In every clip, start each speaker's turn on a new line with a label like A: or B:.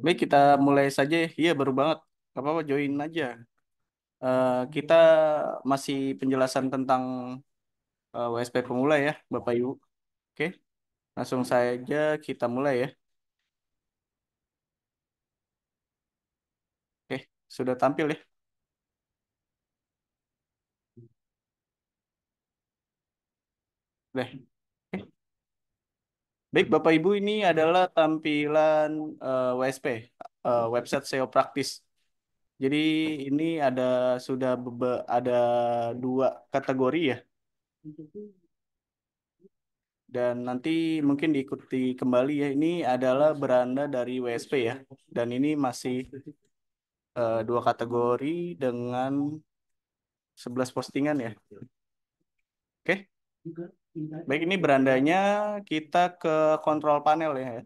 A: Baik, kita mulai saja. Iya, baru banget. Gak apa-apa, join aja. Kita masih penjelasan tentang WSP pemula ya, Bapak Ibu. Oke, langsung saja kita mulai ya. Oke, sudah tampil ya. Oke. Baik, Bapak Ibu, ini adalah tampilan WSP, website SEO praktis. Jadi ini ada dua kategori ya. Dan nanti mungkin diikuti kembali ya. Ini adalah beranda dari WSP ya. Dan ini masih dua kategori dengan 11 postingan ya. Oke. Baik, ini berandanya kita ke kontrol panel ya.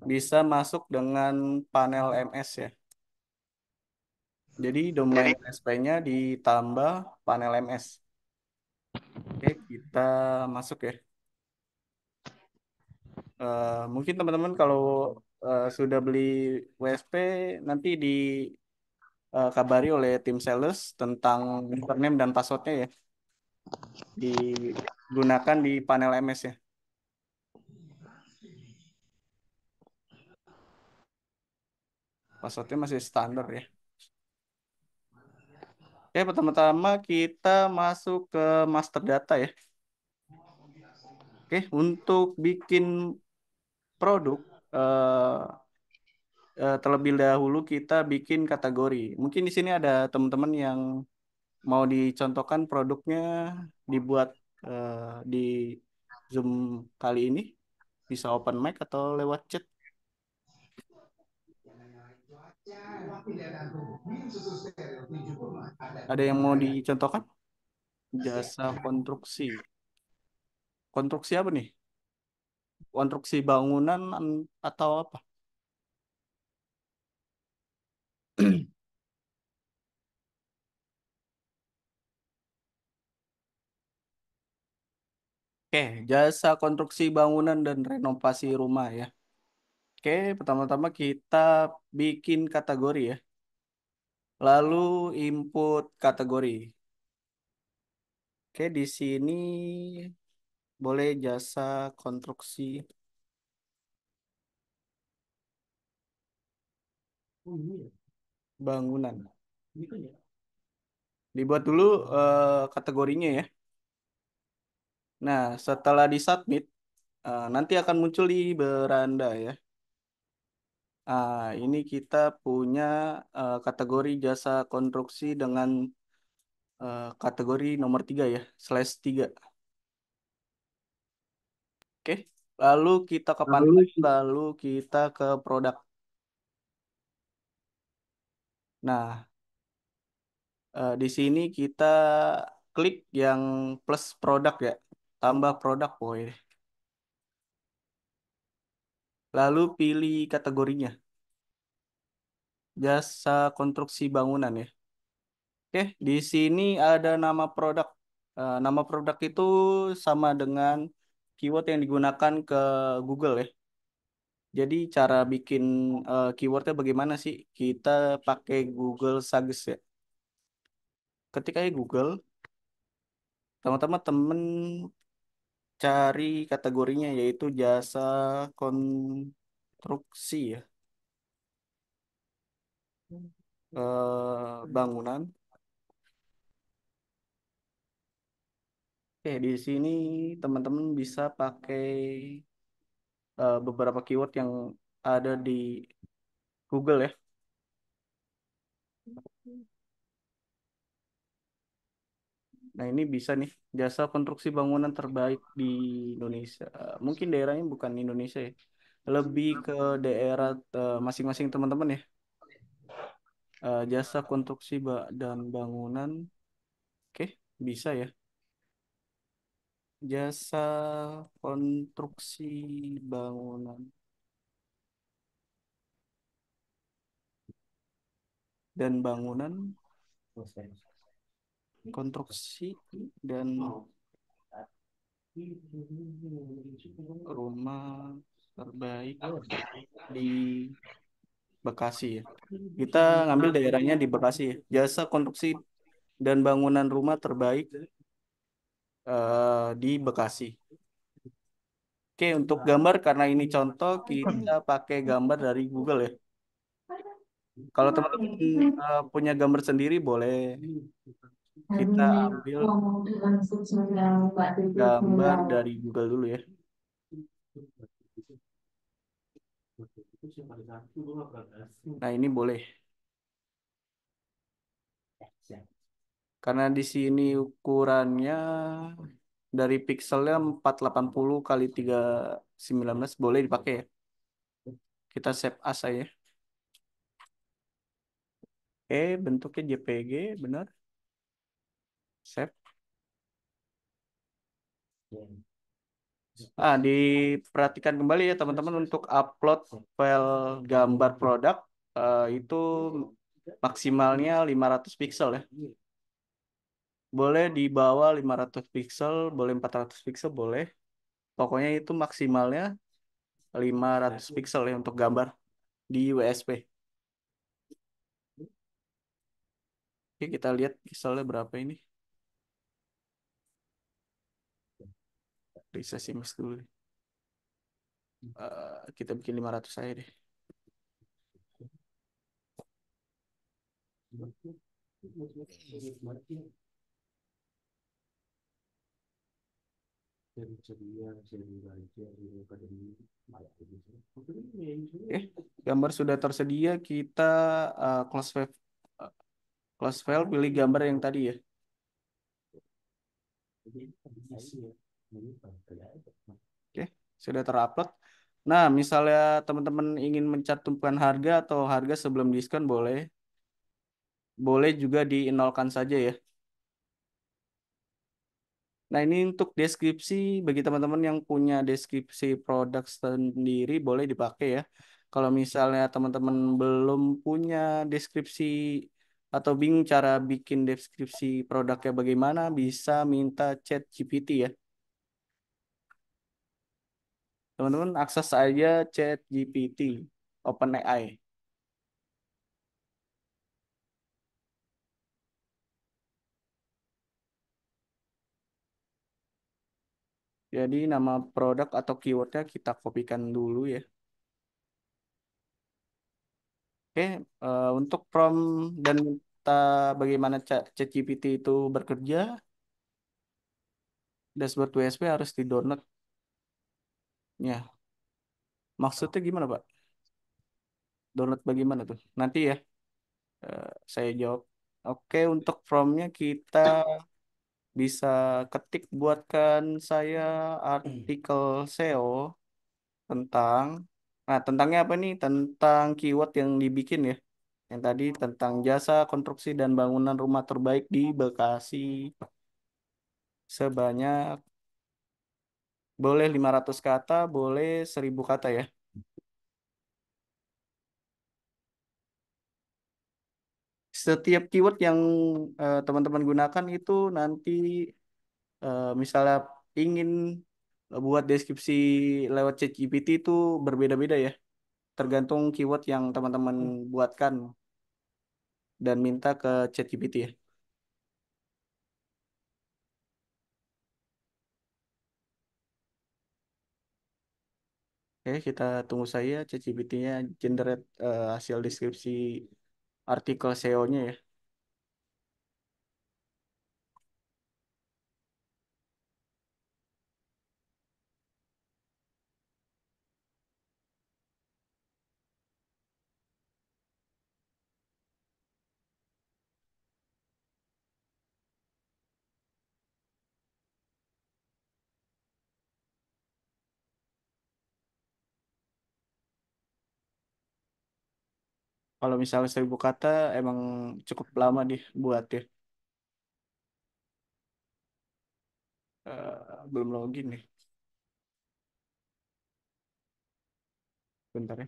A: Bisa masuk dengan panel MS ya. Jadi domain SP-nya ditambah panel MS. Oke, kita masuk ya. Mungkin teman-teman kalau sudah beli WSP nanti dikabari oleh tim sales tentang username dan passwordnya ya. Digunakan di panel MS ya. Passwordnya masih standar ya. Oke, pertama-tama kita masuk ke master data ya. Oke, untuk bikin produk terlebih dahulu kita bikin kategori. Mungkin di sini ada teman-teman yang mau dicontohkan produknya dibuat eh, di Zoom kali ini. Bisa open mic atau lewat chat. Ada yang mau dicontohkan? Jasa konstruksi. Konstruksi apa nih? Konstruksi bangunan atau apa? Oke, jasa konstruksi bangunan dan renovasi rumah ya. Oke, pertama-tama kita bikin kategori ya. Lalu input kategori. Oke, di sini boleh jasa konstruksi bangunan. Dibuat dulu kategorinya ya. Nah, setelah disubmit, nanti akan muncul di beranda ya. Ini kita punya kategori jasa konstruksi dengan kategori nomor 3 ya, /3. Oke, lalu kita ke panel, lalu kita ke produk. Nah, di sini kita klik yang plus produk ya, tambah produk boy. Lalu pilih kategorinya, jasa konstruksi bangunan ya. Oke, di sini ada nama produk. Nama produk itu sama dengan keyword yang digunakan ke Google ya. Jadi cara bikin keywordnya bagaimana sih? Kita pakai Google Suggest ya. Ketika di Google, teman-teman temen cari kategorinya yaitu jasa konstruksi ya. Bangunan. Oke, di sini teman-teman bisa pakai beberapa keyword yang ada di Google ya. Nah, ini bisa nih, jasa konstruksi bangunan terbaik di Indonesia. Mungkin daerahnya bukan Indonesia ya. Lebih ke daerah masing-masing teman-teman ya. Jasa konstruksi dan bangunan. Oke, bisa ya. Jasa konstruksi bangunan dan bangunan, konstruksi dan Rumah terbaik di Bekasi ya. Kita ngambil daerahnya di Bekasi ya. Jasa konstruksi dan bangunan rumah terbaik di Bekasi. Oke, untuk gambar karena ini contoh kita pakai gambar dari Google ya. Kalau teman-teman punya gambar sendiri boleh kita ambil gambar dari Google dulu ya. Nah, ini boleh. Karena di sini ukurannya dari pixelnya 480 kali 319 boleh dipakai ya. Kita save as aja. Bentuknya JPG, benar. Save. Diperhatikan kembali ya teman-teman untuk upload file gambar produk itu maksimalnya 500 pixel ya. Boleh di bawah 500 pixel, boleh 400 pixel, boleh. Pokoknya itu maksimalnya 500 pixel ya untuk gambar di WSP. Oke, kita lihat pixelnya berapa ini. Reset image dulu. Kita bikin 500 aja deh. Oke, gambar sudah tersedia. Kita uh, close file, pilih gambar yang tadi ya. Oke, sudah terupload. Nah, misalnya teman-teman ingin mencantumkan harga atau harga sebelum diskon boleh. Boleh juga dinolkan saja ya. Nah, ini untuk deskripsi bagi teman-teman yang punya deskripsi produk sendiri boleh dipakai ya. Kalau misalnya teman-teman belum punya deskripsi atau bingung cara bikin deskripsi produknya bagaimana, bisa minta chat GPT ya. Teman-teman akses aja chat GPT, OpenAI. Jadi nama produk atau keywordnya kita kopikan dulu ya. Oke, untuk prompt dan minta bagaimana ChatGPT itu bekerja, dashboard WSP harus di-download. Ya, maksudnya gimana, Pak? Download bagaimana tuh? Nanti ya, saya jawab. Oke, untuk prompt-nya kita bisa ketik buatkan saya artikel SEO tentang, nah tentangnya apa nih? Tentang keyword yang dibikin ya. Yang tadi tentang jasa konstruksi dan bangunan rumah terbaik di Bekasi sebanyak boleh 500 kata, boleh 1000 kata ya. Setiap keyword yang teman-teman gunakan itu nanti misalnya ingin buat deskripsi lewat ChatGPT itu berbeda-beda ya. Tergantung keyword yang teman-teman buatkan dan minta ke ChatGPT ya. Oke, kita tunggu saya ChatGPT-nya generate hasil deskripsi artikel SEO-nya ya. Kalau misalnya 1000 kata emang cukup lama dibuat ya. Belum login nih. Bentar ya.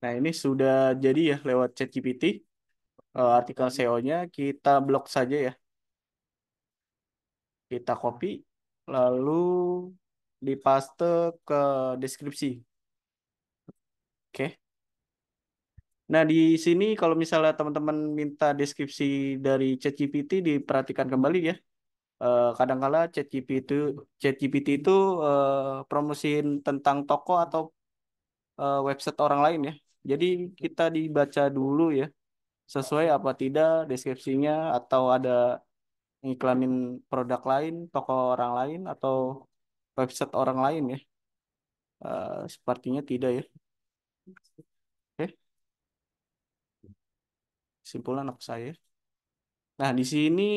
A: Nah, ini sudah jadi ya lewat ChatGPT. Artikel SEO-nya kita blok saja ya. Kita copy, lalu dipaste ke deskripsi. Oke. Nah, di sini kalau misalnya teman-teman minta deskripsi dari ChatGPT, diperhatikan kembali ya. Kadangkala ChatGPT itu promosiin tentang toko atau website orang lain ya. Jadi kita dibaca dulu ya, sesuai apa tidak deskripsinya, atau ada iklanin produk lain, toko orang lain, atau website orang lain ya. Sepertinya tidak ya. Oke, simpulan apa saya? Nah, di sini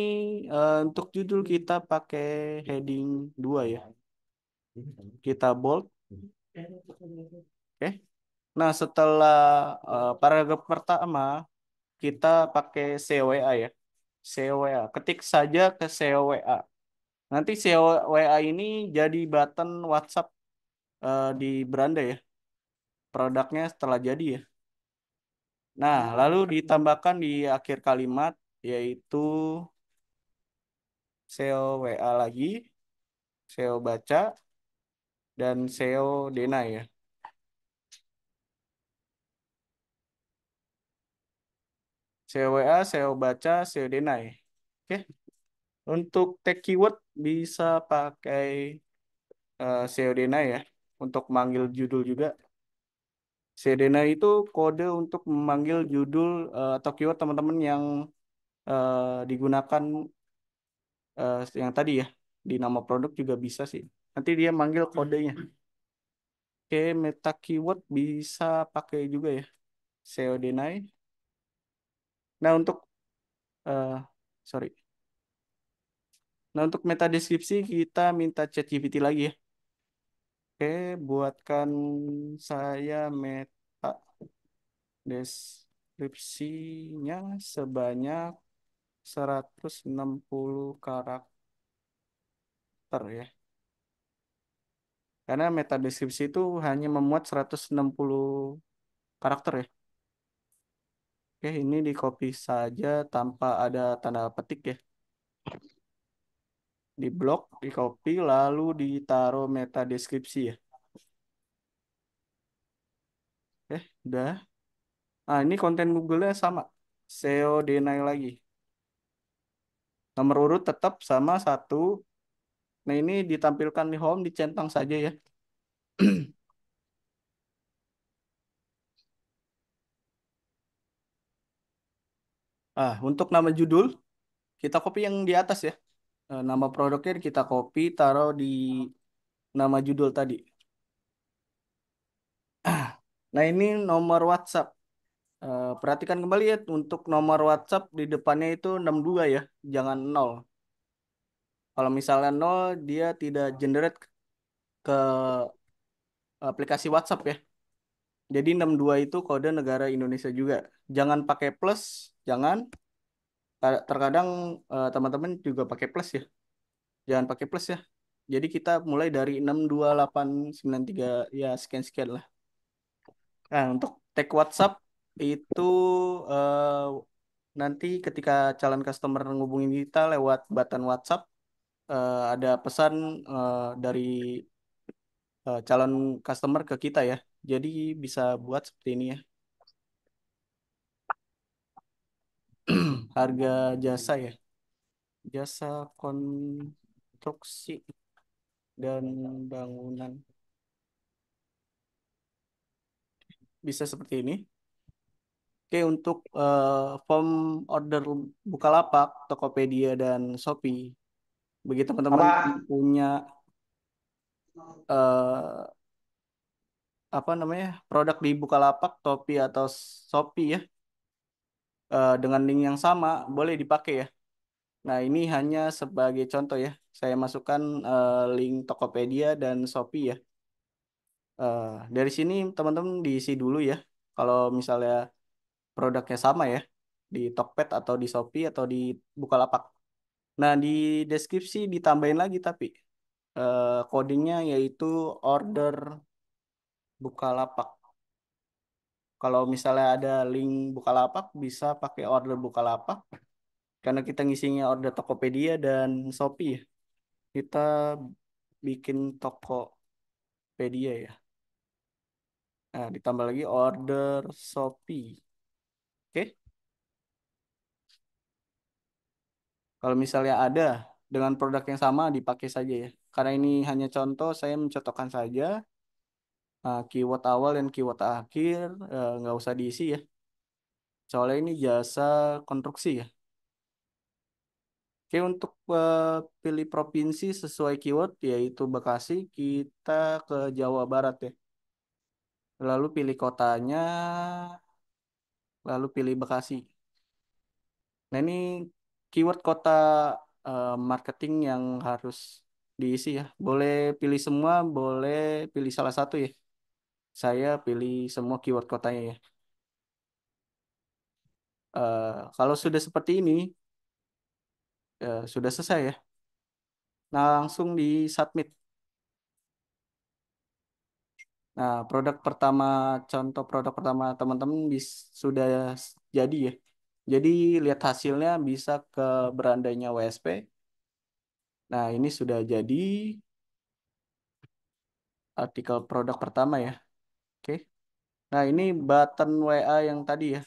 A: untuk judul kita pakai heading 2 ya. Kita bold. Oke. Nah, setelah paragraf pertama, kita pakai CWA ya. CWA. Ketik saja ke CWA. Nanti CWA ini jadi button WhatsApp di beranda ya. Produknya setelah jadi ya. Nah, lalu ditambahkan di akhir kalimat, yaitu CWA lagi, SEO baca, dan SEO deny ya. SEO WA, SEO baca, SEO deny. Oke. Untuk tag keyword bisa pakai SEO deny ya. Untuk manggil judul juga. SEO deny itu kode untuk memanggil judul atau keyword teman-teman yang digunakan yang tadi ya. Di nama produk juga bisa sih. Nanti dia manggil kodenya. Oke, meta keyword bisa pakai juga ya. SEO deny. Nah, untuk eh, sorry. Nah, untuk meta deskripsi kita minta ChatGPT lagi ya. Oke, buatkan saya meta deskripsinya sebanyak 160 karakter ya. Karena meta deskripsi itu hanya memuat 160 karakter ya. Oke, ini di copy saja tanpa ada tanda petik ya. Di blok, di copy, lalu ditaruh meta deskripsi ya. Udah. Nah, ini konten Google-nya sama. SEO deny lagi. Nomor urut tetap sama satu. Nah, ini ditampilkan di home, dicentang saja ya. Untuk nama judul, kita copy yang di atas ya. Nama produknya kita copy, taruh di nama judul tadi. Nah, ini nomor WhatsApp. Perhatikan kembali ya, untuk nomor WhatsApp di depannya itu 62 ya, jangan 0. Kalau misalnya 0, dia tidak generate ke aplikasi WhatsApp ya. Jadi 62 itu kode negara Indonesia juga. Jangan pakai plus, jangan. Terkadang teman-teman juga pakai plus ya. Jangan pakai plus ya. Jadi kita mulai dari 62893 ya, sekian-sekian lah. Nah, untuk tag WhatsApp itu eh, nanti ketika calon customer ngubungin kita lewat button WhatsApp, ada pesan dari calon customer ke kita ya. Jadi bisa buat seperti ini ya. Harga jasa ya. Jasa konstruksi dan bangunan. Bisa seperti ini. Oke, untuk form order Bukalapak, Tokopedia, dan Shopee, bagi teman-teman yang
B: Apa?
A: punya eh, apa namanya produk di Bukalapak, Topi atau Shopee ya, dengan link yang sama, boleh dipakai ya. Nah, ini hanya sebagai contoh ya. Saya masukkan link Tokopedia dan Shopee ya. Eh, dari sini teman-teman diisi dulu ya. Kalau misalnya produknya sama ya, di Tokped atau di Shopee atau di Bukalapak. Nah, di deskripsi ditambahin lagi tapi codingnya yaitu order Bukalapak. Kalau misalnya ada link Bukalapak, bisa pakai order Bukalapak. Karena kita ngisinya order Tokopedia dan Shopee ya. Kita bikin Tokopedia ya. Nah, ditambah lagi order Shopee. Oke. Kalau misalnya ada dengan produk yang sama dipakai saja ya. Karena ini hanya contoh, saya mencontohkan saja. Keyword awal dan keyword akhir nggak usah diisi ya. Soalnya ini jasa konstruksi ya. Oke, untuk pilih provinsi sesuai keyword yaitu Bekasi, kita ke Jawa Barat ya. Lalu pilih kotanya, lalu pilih Bekasi. Nah, ini keyword kota marketing yang harus diisi ya. Boleh pilih semua, boleh pilih salah satu ya. Saya pilih semua keyword kotanya ya. Kalau sudah seperti ini, sudah selesai ya. Nah, langsung di submit. Nah, contoh produk pertama teman-teman sudah jadi ya. Jadi lihat hasilnya bisa ke berandanya WSP. Nah, ini sudah jadi artikel produk pertama ya. Oke. Nah, ini button WA yang tadi ya,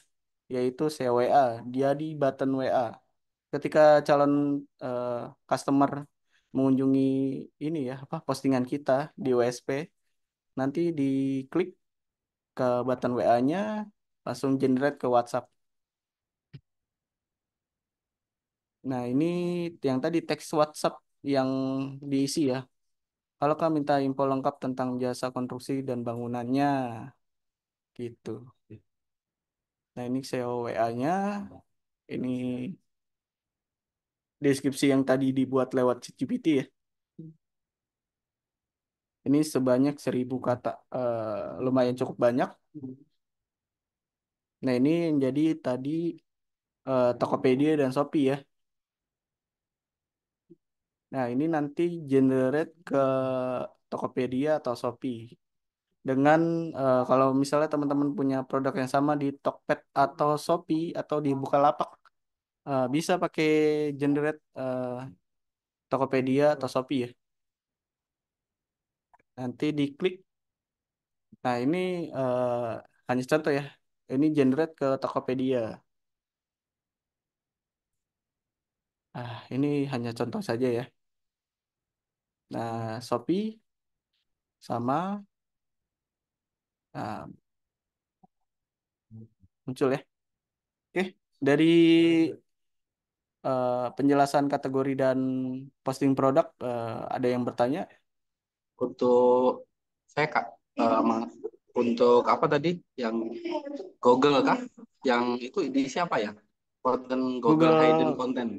A: yaitu CWA. Dia di button WA. Ketika calon eh, customer mengunjungi ini ya, apa postingan kita di WSP, nanti diklik ke button WA-nya, langsung generate ke WhatsApp. Nah, ini yang tadi teks WhatsApp yang diisi ya. Kalau kamu minta info lengkap tentang jasa konstruksi dan bangunannya, gitu. Nah, ini SEO WA-nya. Ini deskripsi yang tadi dibuat lewat ChatGPT ya. Ini sebanyak 1.000 kata. Lumayan cukup banyak. Nah, ini yang jadi tadi Tokopedia dan Shopee ya. Nah, ini nanti generate ke Tokopedia atau Shopee. Dengan kalau misalnya teman-teman punya produk yang sama di Tokped atau Shopee atau di Bukalapak, bisa pakai generate Tokopedia atau Shopee ya. Nanti diklik. Nah, ini eh, hanya contoh ya. Ini generate ke Tokopedia. Ini hanya contoh saja ya. Nah, Shopee sama nah, muncul ya. Oke, dari penjelasan kategori dan posting produk, ada yang bertanya?
B: Untuk saya Kak, untuk apa tadi yang Google kah? Yang itu di siapa ya? Konten Google Hidden
A: Google
B: Content.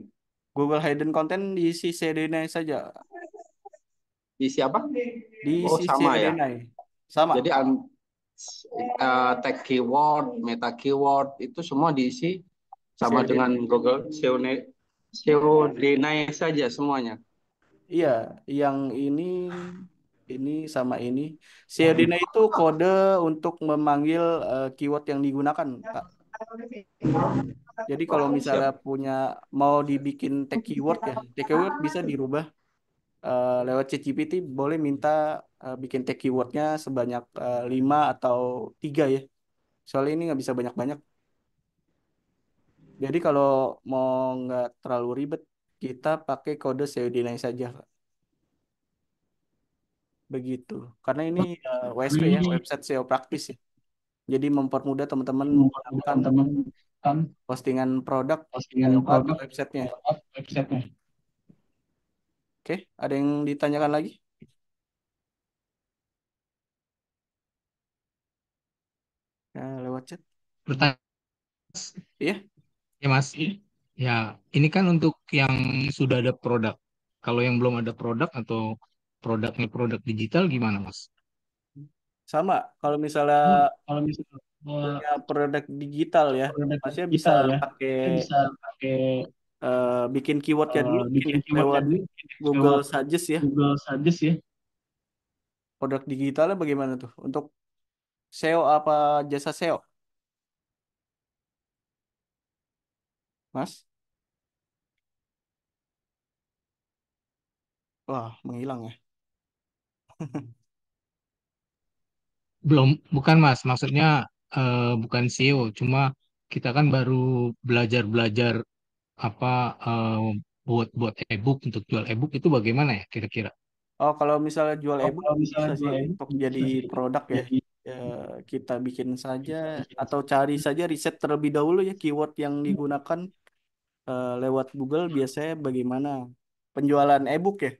A: Google Hidden Content diisi CDNA saja.
B: Di siapa? Oh,
A: Diisi
B: sama ya.
A: CDNA. Sama.
B: Jadi tag keyword, meta keyword itu semua diisi sama dengan
A: CDNA.
B: Google SEO SEO Denai saja semuanya.
A: Iya, yang ini sama ini. CDNA itu kode untuk memanggil keyword yang digunakan, Kak. Jadi kalau misalnya
B: Siap.
A: mau dibikin tag keyword ya, tag keyword bisa dirubah lewat ChatGPT. Boleh minta bikin tag keywordnya sebanyak 5 atau 3 ya. Soalnya ini nggak bisa banyak-banyak. Jadi kalau mau nggak terlalu ribet, kita pakai kode COD9 saja, Kak. Begitu. Karena ini WSP ya,
B: Ini
A: website SEO praktis ya. Jadi mempermudah teman-teman
B: mempermudah
A: menggunakan
B: teman-teman kan
A: postingan produk
B: postingan
A: lewat
B: produk
A: websitenya.
B: lewat websitenya.
A: Oke, ada yang ditanyakan lagi? Lewat chat.
C: Pertanyaan
A: Iya,
C: ya Mas, ya ini kan untuk yang sudah ada produk. Kalau yang belum ada produk atau produknya produk digital gimana Mas?
A: sama. Kalau misalnya
B: Kalau misalnya
A: punya produk digital ya,
B: produk
A: masnya bisa
B: digital ya,
A: pakai
B: saya bisa pakai
A: bikin keywordnya dulu ini
B: bikin keywordnya
A: lewat
B: dulu
A: Google
B: lewat
A: Suggest ya.
B: Google Suggest ya.
A: Produk digitalnya bagaimana tuh? Untuk SEO apa jasa SEO, Mas? Wah, menghilang ya.
C: Belum, bukan Mas. Maksudnya bukan SEO, cuma kita kan baru belajar-belajar apa buat buat e-book untuk jual e-book itu bagaimana ya kira-kira?
A: Oh, kalau misalnya jual
B: Oh,
A: ebook
B: kalau
A: bisa
B: misalnya
A: sih
B: jual ebook
A: untuk jadi
B: bisa sih
A: produk ya.
B: jadi
A: Ya, kita bikin saja
B: kita bikin
A: atau cari saja riset terlebih dahulu ya keyword yang digunakan lewat Google biasanya bagaimana penjualan ebook ya?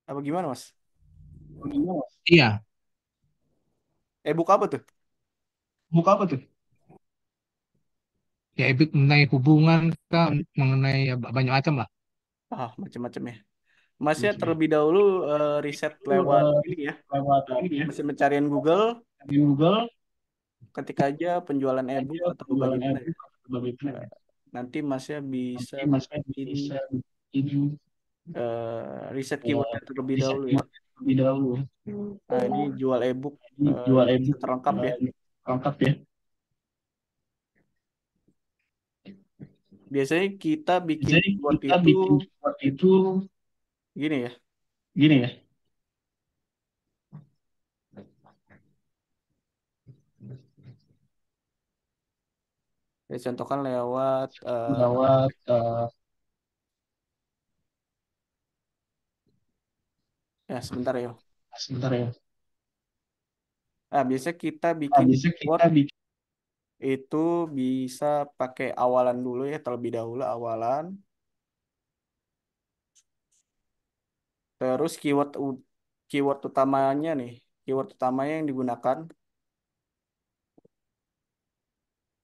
A: Apa gimana, Mas?
B: gimana, Mas?
C: Iya,
A: Ebook apa tuh?
B: Buka apa tuh?
C: ya e-book mengenai hubungan kah, mengenai ya, banyak macam lah.
A: Ah, macam-macam ya. Masnya
B: Macam ya.
A: terlebih dahulu riset
B: Itu
A: lewat ini ya,
B: lewat ini ya,
A: mesin pencarian Google,
B: di Google
A: ketik aja penjualan ebook
B: aja
A: atau
B: penjualan
A: bagaimana ya.
B: ebook atau bagaimana
A: Eh,
B: ya.
A: Nanti Masnya bisa
B: Nanti Masnya
A: bikin
B: bisa bikin
A: riset keywordnya terlebih
B: riset
A: dahulu ya.
B: keyword lebih dahulu.
A: Nah, ini jual ebook
B: Jadi jual
A: bisa
B: ebook
A: terlengkap ya.
B: lengkap ya.
A: Biasanya kita bikin
B: Jadi
A: keyword
B: kita
A: itu
B: bikin keyword itu
A: gini ya.
B: gini ya,
A: Ya contohkan lewat
B: lewat
A: ya sebentar ya.
B: sebentar ya.
A: Nah, biasanya kita
B: Nah,
A: bikin
B: bisa
A: keyword
B: kita bikin
A: itu bisa pakai awalan dulu ya, terlebih dahulu awalan. Terus keyword utamanya nih, keyword utamanya yang digunakan.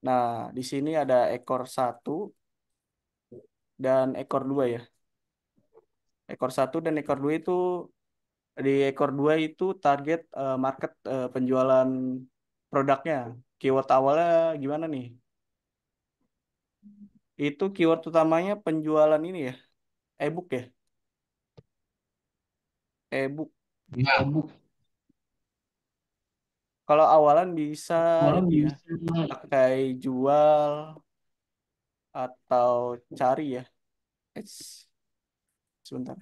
A: Nah, di sini ada ekor satu dan ekor dua ya. Ekor satu dan ekor dua itu di ekor dua itu target market penjualan produknya. Keyword awalnya gimana nih? Itu keyword utamanya penjualan ini ya, ebook ya, ebook.
C: Ya,
B: ebook.
A: Kalau awalan bisa
B: Malah
A: ini ya,
B: bisa
A: pakai jual atau cari ya. Sebentar,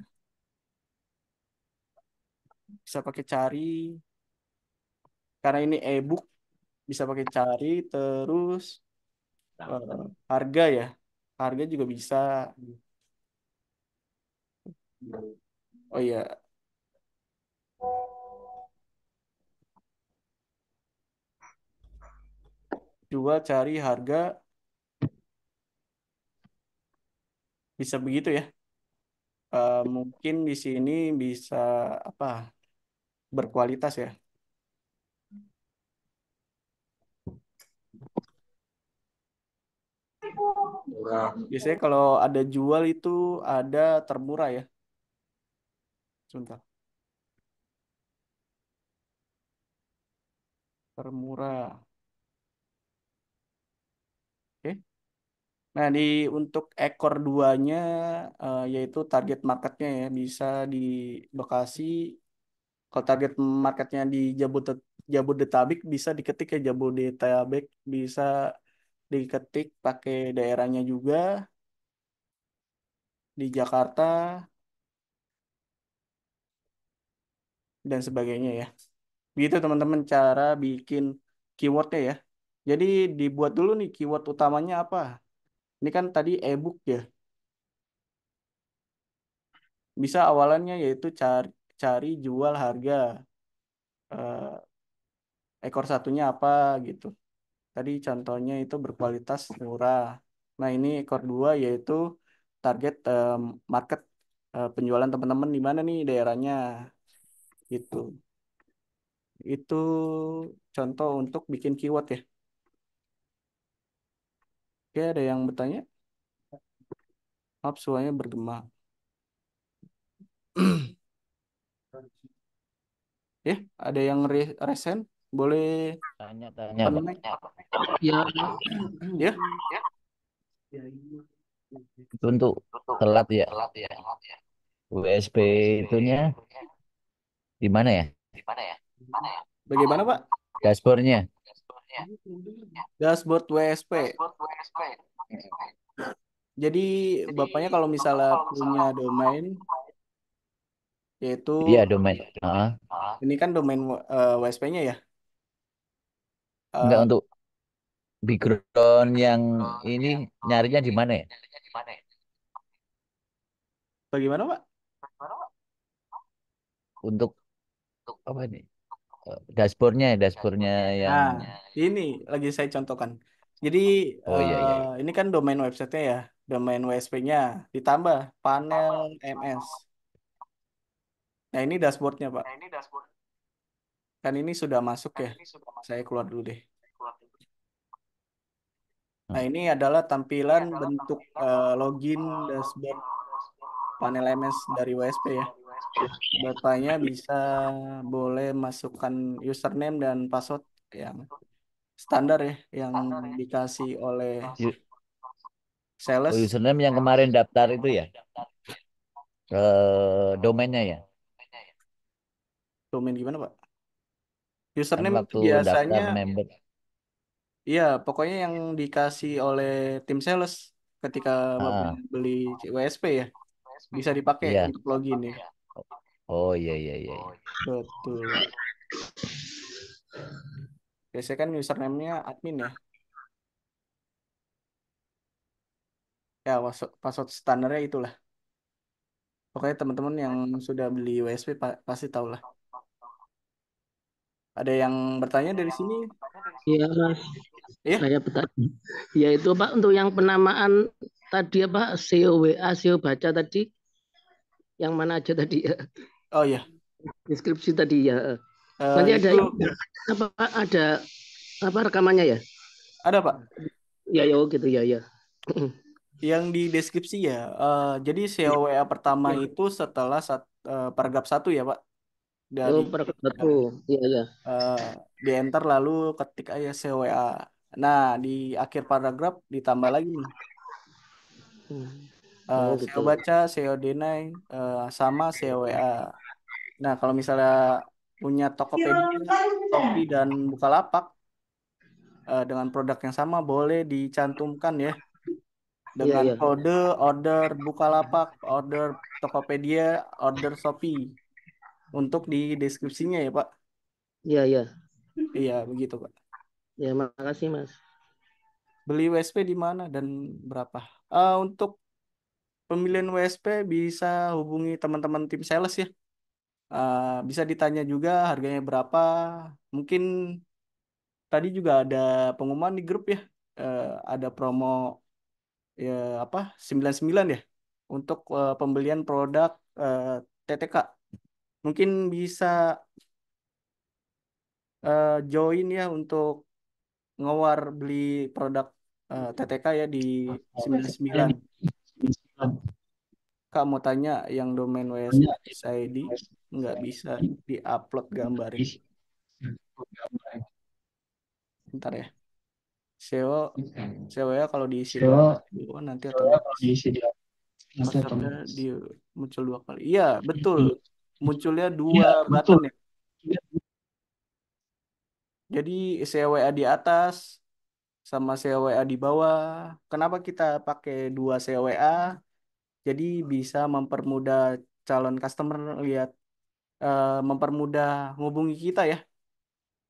A: bisa pakai cari karena ini ebook bisa pakai cari terus harga ya, harga juga bisa. Oh iya, jual cari harga bisa begitu ya. Mungkin di sini bisa apa berkualitas ya.
B: murah.
A: Biasanya kalau ada jual itu ada termurah ya. Sebentar, termurah. Oke. Nah, di untuk ekor duanya yaitu target marketnya ya bisa di Bekasi. Kalau target marketnya di Jabodetabek bisa diketik ya Jabodetabek bisa diketik pakai daerahnya juga di Jakarta dan sebagainya ya. Begitu teman-teman cara bikin keywordnya ya. Jadi dibuat dulu nih keyword utamanya apa. Ini kan tadi ebook ya. Bisa awalannya yaitu cari jual harga. Eh, ekor satunya apa gitu. Tadi contohnya itu berkualitas murah. Nah, ini ekor dua yaitu target market penjualan teman-teman di mana nih daerahnya gitu. Itu contoh untuk bikin keyword ya. Oke, ada yang bertanya? Maaf, suaranya bergema. Ya, ada yang resen? Boleh
D: Tanya,
A: open
D: Pak.
A: mic?
C: ya,
A: Ya,
D: Itu untuk telat ya. USB itunya di mana ya?
A: Bagaimana Pak?
D: Dashboardnya.
A: Dashboard WSP. Jadi Bapaknya kalau misalnya punya domain, yaitu
D: Iya domain.
A: ini kan domain WSP-nya ya.
D: Enggak
A: Eh,
D: untuk background yang ini nyarinya di mana ya?
A: Bagaimana Pak?
D: Untuk apa ini? Dashboardnya yang
A: Nah, ini lagi saya contohkan. Jadi
D: oh iya iya.
A: ini kan domain websitenya ya, domain WSP-nya ditambah panel MS. Nah ini dashboardnya Pak. Kan ini sudah masuk ya. Saya keluar dulu deh. Nah ini adalah tampilan bentuk login dashboard panel MS dari WSP ya. Bapaknya bisa boleh masukkan username dan password yang standar ya, yang dikasih oleh
D: U- Oh,
A: sales.
D: username yang kemarin daftar itu ya? Domainnya ya.
A: Domain gimana Pak?
D: Kan
A: Username itu
D: waktu
A: biasanya,
D: daftar member.
A: iya pokoknya yang dikasih oleh tim sales ketika Bapak
D: Ah,
A: beli WSP ya, bisa dipakai
D: iya.
A: untuk login ya.
D: Oh iya iya iya. Iya.
A: Betul Pak. Biasanya kan username-nya admin ya. Ya, password standarnya itulah. Pokoknya teman-teman yang sudah beli WSP pasti tahu lah. Ada yang bertanya dari sini?
E: Iya Mas,
A: Iya?
E: saya bertanya. Ya itu Pak untuk yang penamaan tadi apa SEO WA, SEO baca tadi, yang mana aja tadi ya,
A: Oh iya.
E: deskripsi tadi ya. Nanti ada
A: Itu
E: apa Pak? Ada apa rekamannya ya?
A: ada Pak.
E: Ya ya oh gitu ya ya.
A: Yang di deskripsi ya. Jadi COWA pertama itu setelah paragraf satu ya Pak. Dari
E: Oh paragraf satu. Iya ya.
A: eh, di enter lalu ketik aja COWA. Nah, di akhir paragraf ditambah lagi nih.
E: Oh
A: SEO
E: gitu.
A: baca, SEO deny, sama SEO WA. Nah, kalau misalnya punya Tokopedia, Shopee, dan Bukalapak dengan produk yang sama boleh dicantumkan ya
E: Iya
A: dengan
E: ya.
A: kode order Bukalapak, order Tokopedia, order Shopee untuk di deskripsinya ya Pak.
E: Iya ya.
A: Iya, begitu Pak.
E: Ya makasih Mas.
A: Beli WSP di mana dan berapa? Untuk pemilihan WSP bisa hubungi teman-teman tim sales ya. Bisa ditanya juga harganya berapa. Mungkin tadi juga ada pengumuman di grup ya. Ada promo ya apa 99 ya untuk pembelian produk TTK. Mungkin bisa join ya untuk ngewar beli produk TTK ya di 99. Kak mau tanya yang domain WSP bisa ID nggak bisa diupload gambar ya. Bentar ya. SEO SEO ya kalau diisi dua nanti otomatis peserta di muncul dua kali. Iya, betul. Munculnya dua button ya. Jadi CWA di atas sama CWA di bawah. Kenapa kita pakai dua CWA? Jadi bisa mempermudah calon customer lihat, mempermudah menghubungi kita ya.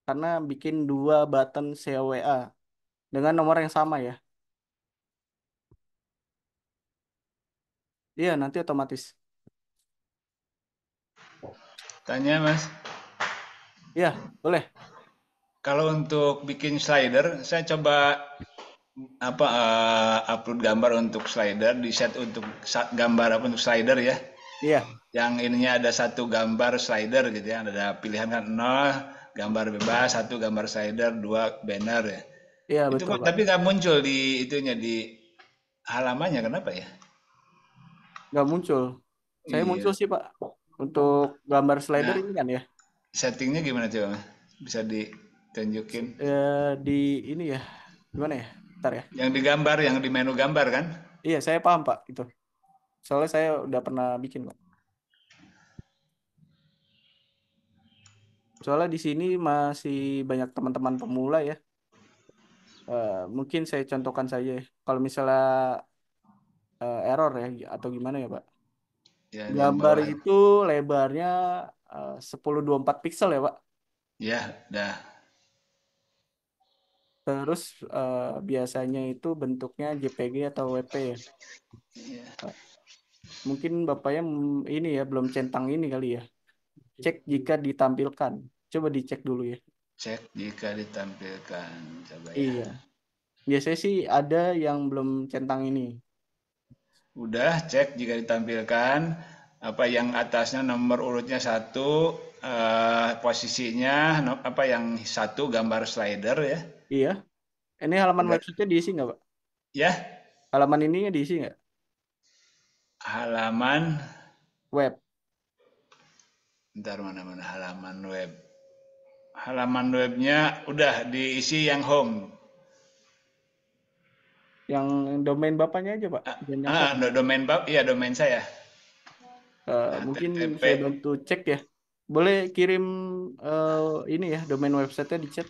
A: Karena bikin dua button CWA dengan nomor yang sama ya. Iya, nanti otomatis.
F: Tanya Mas,
A: Iya, boleh.
F: kalau untuk bikin slider, saya coba upload gambar untuk slider, di set untuk gambar apa untuk slider ya.
A: Iya,
F: Yang ininya ada satu gambar slider gitu ya, ada pilihan kan nol gambar bebas, satu gambar slider, dua banner ya.
A: iya
F: Itu
A: betul
F: kok
A: Pak.
F: tapi nggak muncul di itunya di halamannya kenapa ya?
A: Nggak muncul. Saya muncul
F: Iya.
A: sih Pak. Untuk gambar slider
F: Nah,
A: ini kan ya.
F: settingnya gimana coba Mas? Bisa ditunjukin?
A: Di ini ya. Gimana ya? Ntar ya.
F: Yang digambar, yang di menu gambar kan?
A: Iya, saya paham Pak itu. Soalnya saya udah pernah bikin Pak. Soalnya di sini masih banyak teman-teman pemula ya. Mungkin saya contohkan saja ya. Kalau misalnya error ya atau gimana ya Pak.
F: Ya, yang
A: Gambar
F: bawah.
A: itu lebarnya 1024 piksel ya Pak.
F: Ya, dah.
A: Terus biasanya itu bentuknya JPG atau WP ya.
F: Iya.
A: Eh, Mungkin Bapaknya ini ya belum centang ini kali ya. Cek jika ditampilkan. Coba dicek dulu ya.
F: Cek jika ditampilkan. Coba ya.
A: Iya. Biasanya sih ada yang belum centang ini.
F: Udah cek jika ditampilkan. Apa yang atasnya nomor urutnya 1, posisinya apa yang 1 gambar slider ya.
A: Iya. Ini halaman
F: Udah
A: websitenya diisi nggak Pak?
F: ya,
A: Halaman ininya diisi nggak?
F: halaman.
A: Web.
F: Ntar mana-mana halaman web. Halaman webnya udah diisi yang home.
A: Yang domain Bapaknya aja Pak. Dan yang home.
F: Domain iya domain saya. Nah,
A: Mungkin
F: TTP
A: saya bantu cek ya. Boleh kirim ini ya domain websitenya di chat.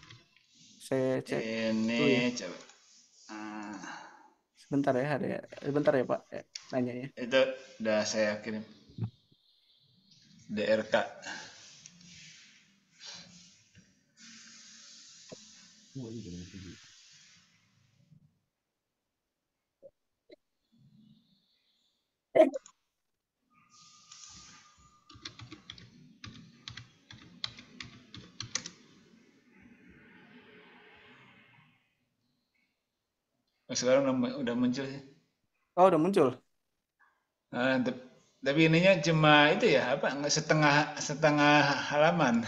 A: Saya cek dulu ya.
F: ini coba. Ah,
A: Sebentar ya, ada ya. Sebentar ya Pak. Nanya ya.
F: itu udah saya kirim DRK. Sekarang udah muncul sih.
A: Oh, udah muncul.
F: Tapi ininya cuma itu ya apa setengah setengah halaman.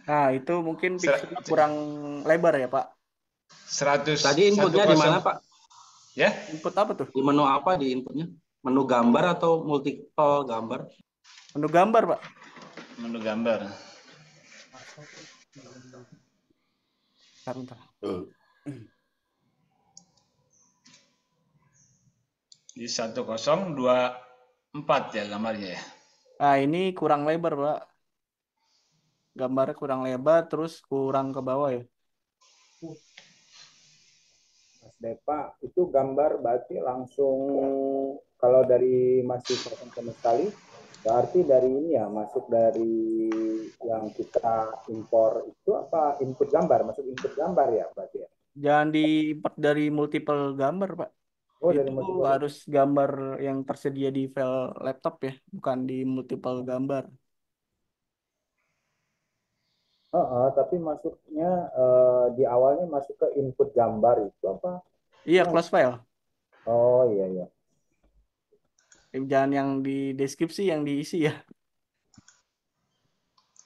A: Nah, itu mungkin
F: Ser-
A: pixelnya kurang lebar ya Pak.
F: 100
B: Tadi inputnya di mana, Pak?
F: Ya,
A: Input apa tuh?
B: Di menu apa di inputnya? Menu gambar atau multiple gambar?
A: Menu gambar Pak.
F: menu gambar.
A: Bentar, bentar.
F: Di 1024 ya gambarnya ya.
A: Nah, ini kurang lebar Pak. Gambarnya kurang lebar, terus kurang ke bawah ya.
G: Mas Depa, itu gambar berarti langsung kalau dari masih sama sekali, berarti dari ini ya, masuk dari yang kita impor itu apa input gambar, masuk input gambar ya berarti ya?
A: Jangan diimport dari multiple gambar Pak.
G: Oh, dari
A: Itu
G: multiple.
A: harus gambar yang tersedia di file laptop ya, bukan di multiple gambar.
G: Tapi masuknya di awalnya masuk ke input gambar itu apa?
A: Iya, close file.
G: Oh iya iya.
A: Jangan yang di deskripsi, yang diisi ya.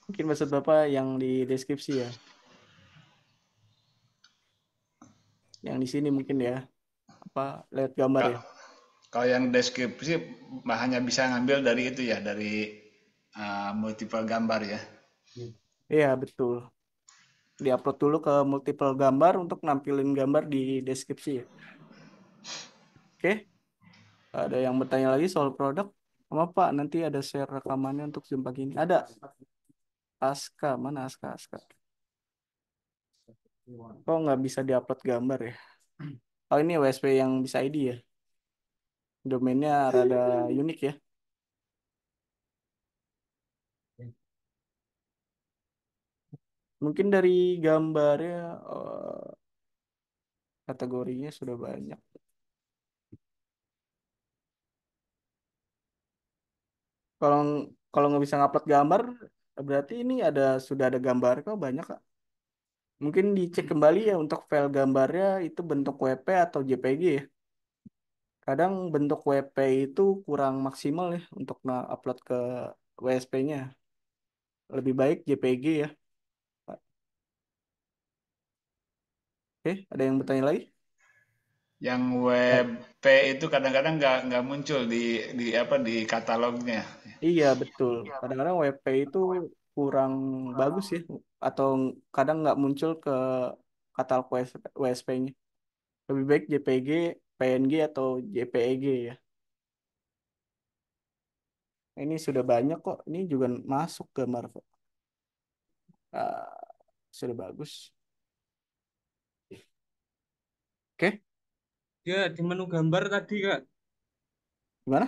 A: Mungkin maksud Bapak yang di deskripsi ya. Yang di sini mungkin ya. Apa lihat gambar ya.
F: Kalau yang deskripsi hanya bisa ngambil dari itu ya, dari multiple gambar ya.
A: Iya, betul. Diupload dulu ke multiple gambar untuk nampilin gambar di deskripsi ya. Oke. Ada yang bertanya lagi soal produk? Sama Pak, nanti ada share rekamannya untuk Zoom pagi ini. Ada. Aska, mana Aska? Aska. Kok nggak bisa diupload gambar ya? Oh, ini WSP yang bisa ID ya? Domainnya rada unik ya. Mungkin dari gambarnya kategorinya sudah banyak. Kalau kalau nggak bisa ngupload gambar, berarti ini sudah ada gambar kok banyak Kak. Mungkin dicek kembali ya untuk file gambarnya itu bentuk WP atau JPG ya. Kadang bentuk WP itu kurang maksimal ya untuk upload ke WSP-nya. Lebih baik JPG ya. Oke, ada yang bertanya lagi?
F: Yang web P itu kadang-kadang nggak muncul di apa di katalognya.
A: Iya, betul. Kadang-kadang WP itu kurang bagus ya. Atau kadang nggak muncul ke katalog WSP-nya. Lebih baik JPG PNG atau JPEG ya. Ini sudah banyak kok. Ini juga masuk gambar kok. Ah, sudah bagus. Oke,
H: Ya, di menu gambar tadi, Kak.
A: gimana?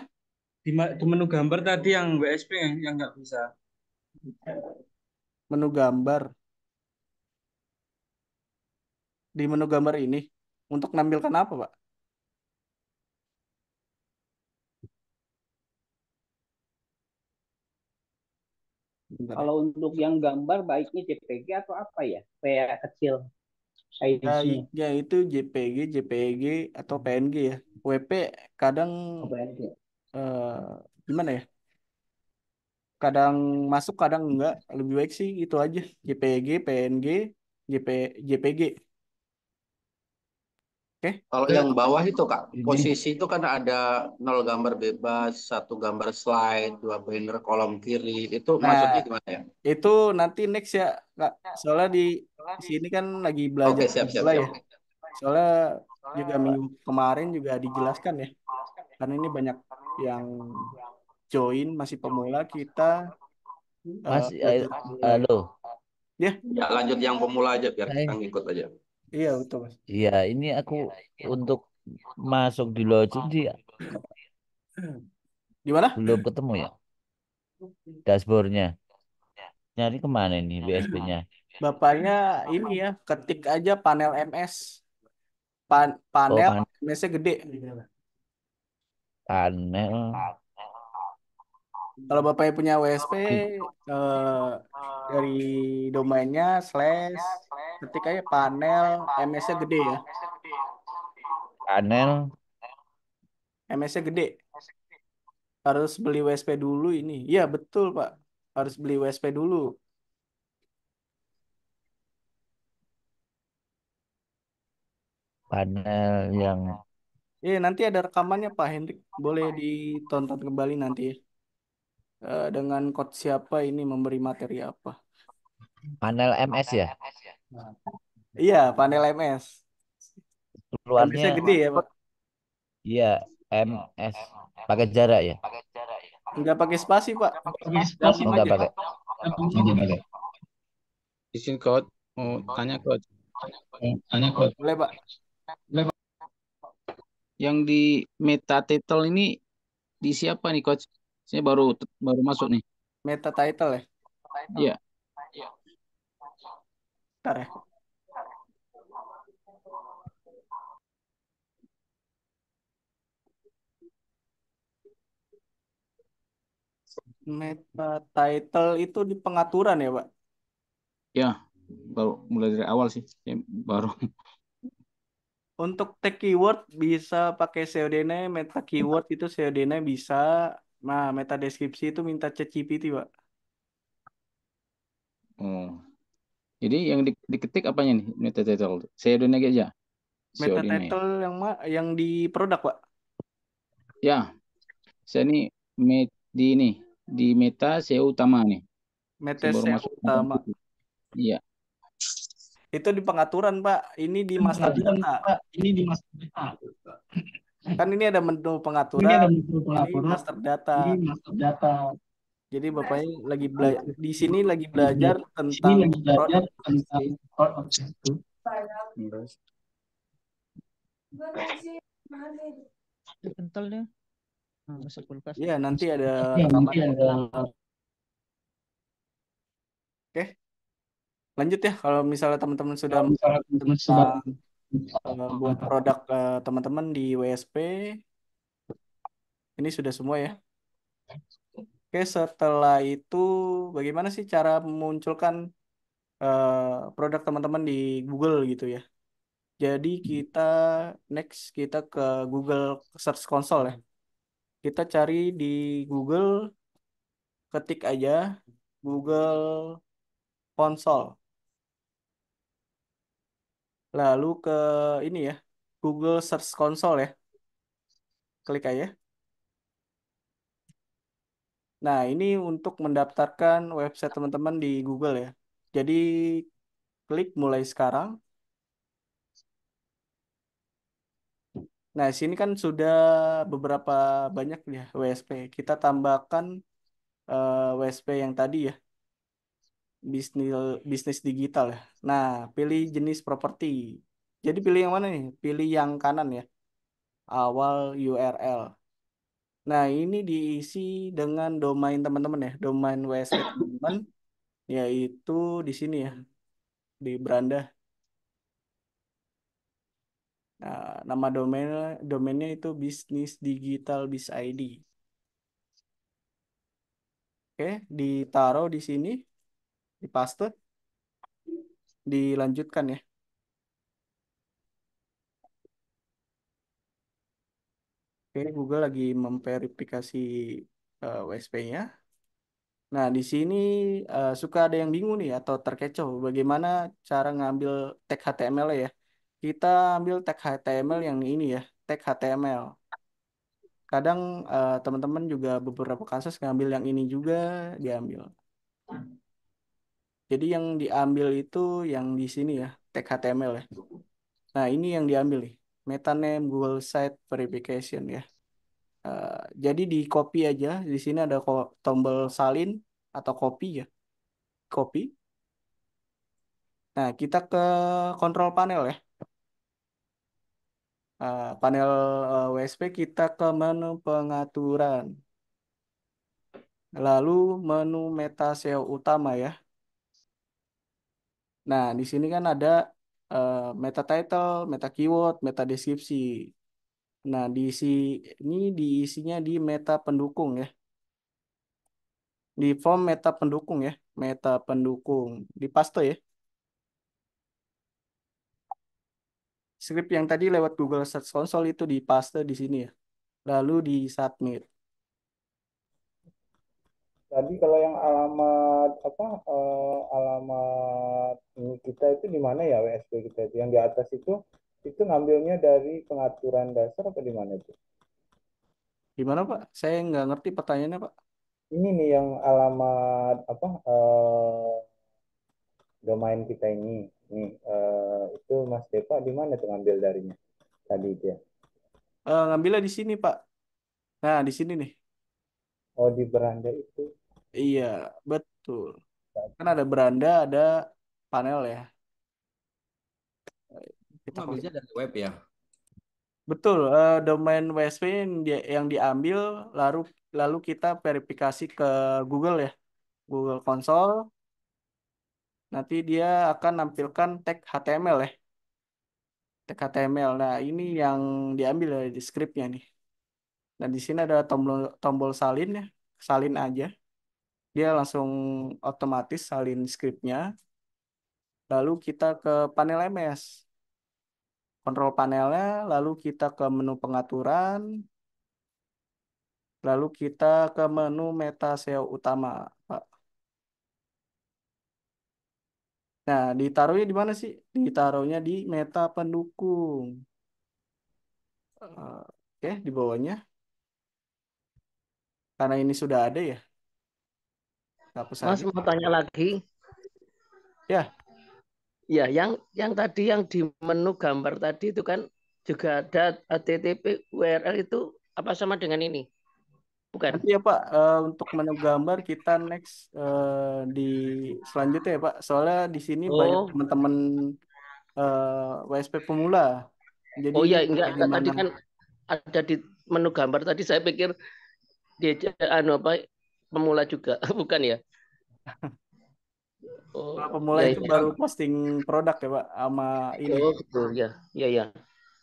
H: Di menu gambar tadi yang WSP yang nggak bisa.
A: Menu gambar. Di menu gambar ini untuk menampilkan apa, Pak? Bentar ya.
G: Kalau untuk yang gambar baiknya JPG atau apa ya? Kayak kecil size-nya.
A: Ya itu JPG, JPEG atau PNG ya. WP kadang
G: Apa ya?
A: gimana ya? Kadang masuk, kadang enggak. Lebih baik sih itu aja. JPG, PNG, JP, JPG. Oke?
B: Kalau yang bawah itu Kak,
C: Ini
B: posisi itu kan ada 0 gambar bebas, 1 gambar slide, 2 banner kolom kiri. Itu
A: Nah,
B: maksudnya gimana ya?
A: itu nanti next ya, Kak. Soalnya di sini kan lagi belajar
B: Oke, siap, siap,
A: pemula
B: siap.
A: ya. Soalnya juga minggu kemarin juga dijelaskan ya. Karena ini banyak yang join masih pemula, kita
D: Mas,
A: belajar pemula ya.
D: halo.
A: Ya,
B: Ya, lanjut yang pemula aja biar kita
D: Hai.
B: ngikut aja.
A: iya betul Mas.
D: Iya, ini aku untuk masuk di login sih
A: Gimana?
D: belum ketemu ya dashboardnya. Nyari kemana ini BSP-nya?
A: Bapaknya ini ya, ketik aja panel MS.
D: Oh,
A: Panel MS-nya gede.
D: panel.
A: Kalau bapaknya punya WSP,
D: Ini
A: eh, dari domainnya slash, ketik aja panel MS-nya gede ya.
D: panel
A: MS-nya gede. Harus beli WSP dulu ini. Iya betul Pak. Harus beli WSP dulu.
D: panel yang
A: Iya nanti ada rekamannya Pak Hendrik. Boleh ditonton kembali nanti ya. Dengan code siapa ini memberi materi apa.
D: panel MS ya.
A: Iya panel MS. MS-nya
D: Keluarnya
A: gede ya Pak.
D: iya MS pakai jarak ya.
A: Nggak pakai spasi Pak.
D: Oh,
A: Gabung
D: enggak
A: aja.
D: pakai.
H: Izin Coach, mau tanya Coach.
A: Boleh Pak.
H: Yang di meta title ini di siapa nih Coach? Saya baru baru masuk nih.
A: Meta title ya.
H: Iya.
A: Ntar ya. Meta title itu di pengaturan ya Pak.
H: Ya, baru mulai dari awal sih. Saya baru.
A: Untuk tag keyword bisa pakai Seodene, meta keyword itu Seodene bisa. Nah, meta deskripsi itu minta ChatGPT, Pak.
H: Oh. Jadi yang diketik apanya nih meta title? Saya udah naik aja.
A: Meta
H: Seodina ya.
A: title yang di produk, Pak.
H: Ya, saya nih di ini di meta SEO utama nih.
A: Meta
H: Saya baru
A: SEO
H: masuk.
A: utama.
H: Iya.
A: Itu di pengaturan, Pak. Ini di master data. Kan ini ada menu pengaturan, ini master data. Jadi Bapaknya lagi di sini lagi belajar tentang produk.
D: Kentalnya masuk kulkas.
A: Iya, nanti ada rekaman. Oke, lanjut ya. Kalau misalnya teman-teman sudah tentang buat produk teman-teman di WSP, ini sudah semua ya. Oke, setelah itu bagaimana sih cara memunculkan produk teman-teman di Google gitu ya. Jadi kita next kita ke Google Search Console ya. Kita cari di Google, ketik aja Google Console. Lalu ke ini ya, Google Search Console ya. Klik aja. Nah, ini untuk mendaftarkan website teman-teman di Google ya. Jadi klik mulai sekarang. Nah, sini kan sudah beberapa banyak ya WSP. Kita tambahkan WSP yang tadi ya, bisnis bisnis digital ya. Nah, pilih jenis properti. Jadi pilih yang mana nih? Pilih yang kanan ya, awal URL. Nah, ini diisi dengan domain teman-teman ya, domain WSP teman-teman, yaitu di sini ya, di beranda. Nah, nama domainnya itu bisnis digital biz ID. Oke, ditaruh di sini, dipaste, dilanjutkan ya. Oke, Google lagi memverifikasi WSP-nya. Nah, di sini suka ada yang bingung nih atau terkecoh bagaimana cara ngambil tag HTML ya. Kita ambil tag HTML yang ini ya, tag HTML. Kadang teman-teman juga beberapa kasus ngambil yang ini juga diambil. Jadi yang diambil itu yang di sini ya, tag HTML ya. Nah, ini yang diambil nih, meta name Google Site Verification ya. Eh, jadi di copy aja, di sini ada tombol salin atau copy ya, copy. Nah, kita ke control panel ya. Panel WSP kita ke menu pengaturan. Lalu menu meta SEO utama ya. Nah, di sini kan ada meta title, meta keyword, meta deskripsi. Nah, ini diisinya di meta pendukung ya. Di form meta pendukung ya. Meta pendukung. Di paste ya. Script yang tadi lewat Google Search Console itu di paste di sini ya. Lalu di submit.
G: Tadi kalau yang alamat apa alamat ini kita itu di mana ya WSP kita itu yang di atas itu ngambilnya dari pengaturan dasar apa di mana itu?
A: Gimana Pak? Saya nggak ngerti pertanyaannya Pak.
G: Ini nih yang alamat apa domain kita ini. Nih itu Mas Depa di mana tuh ngambil darinya tadi itu ya?
A: Ngambilnya di sini Pak. Nah, di sini nih.
G: Oh di beranda itu.
A: Iya, betul. Kan ada beranda, ada panel ya. Kita klik.
B: Ngambilnya dari web ya.
A: Betul, domain WSP yang diambil lalu lalu kita verifikasi ke Google ya. Google Console. Nanti dia akan nampilkan tag HTML ya. Tag HTML. Nah, ini yang diambil dari di scriptnya nih. Dan di sini ada tombol tombol salin ya. Salin aja. Dia langsung otomatis salin scriptnya. Lalu kita ke panel MS. Kontrol panelnya, lalu kita ke menu pengaturan, lalu kita ke menu meta SEO utama, Pak. Nah, ditaruhnya di mana sih? Ditaruhnya di meta pendukung. Oke, di bawahnya. Karena ini sudah ada ya, hapus
E: Mas
A: aja.
E: mau tanya lagi.
A: Ya,
E: Ya, yang tadi yang di menu gambar tadi itu kan juga ada HTTP URL itu apa sama dengan ini? Bukan?
A: nanti ya Pak, untuk menu gambar kita next di selanjutnya ya Pak. Soalnya di sini banyak
E: Oh,
A: teman-teman WSP pemula. Jadi
E: oh ya enggak tadi
A: bagaimana
E: kan ada di menu gambar tadi saya pikir dia anu apa pemula juga, bukan ya?
A: kalau
E: Oh,
A: pemula
E: ya
A: itu
E: ya.
A: baru posting produk ya Pak sama ini.
E: Oh, betul ya. Ya ya.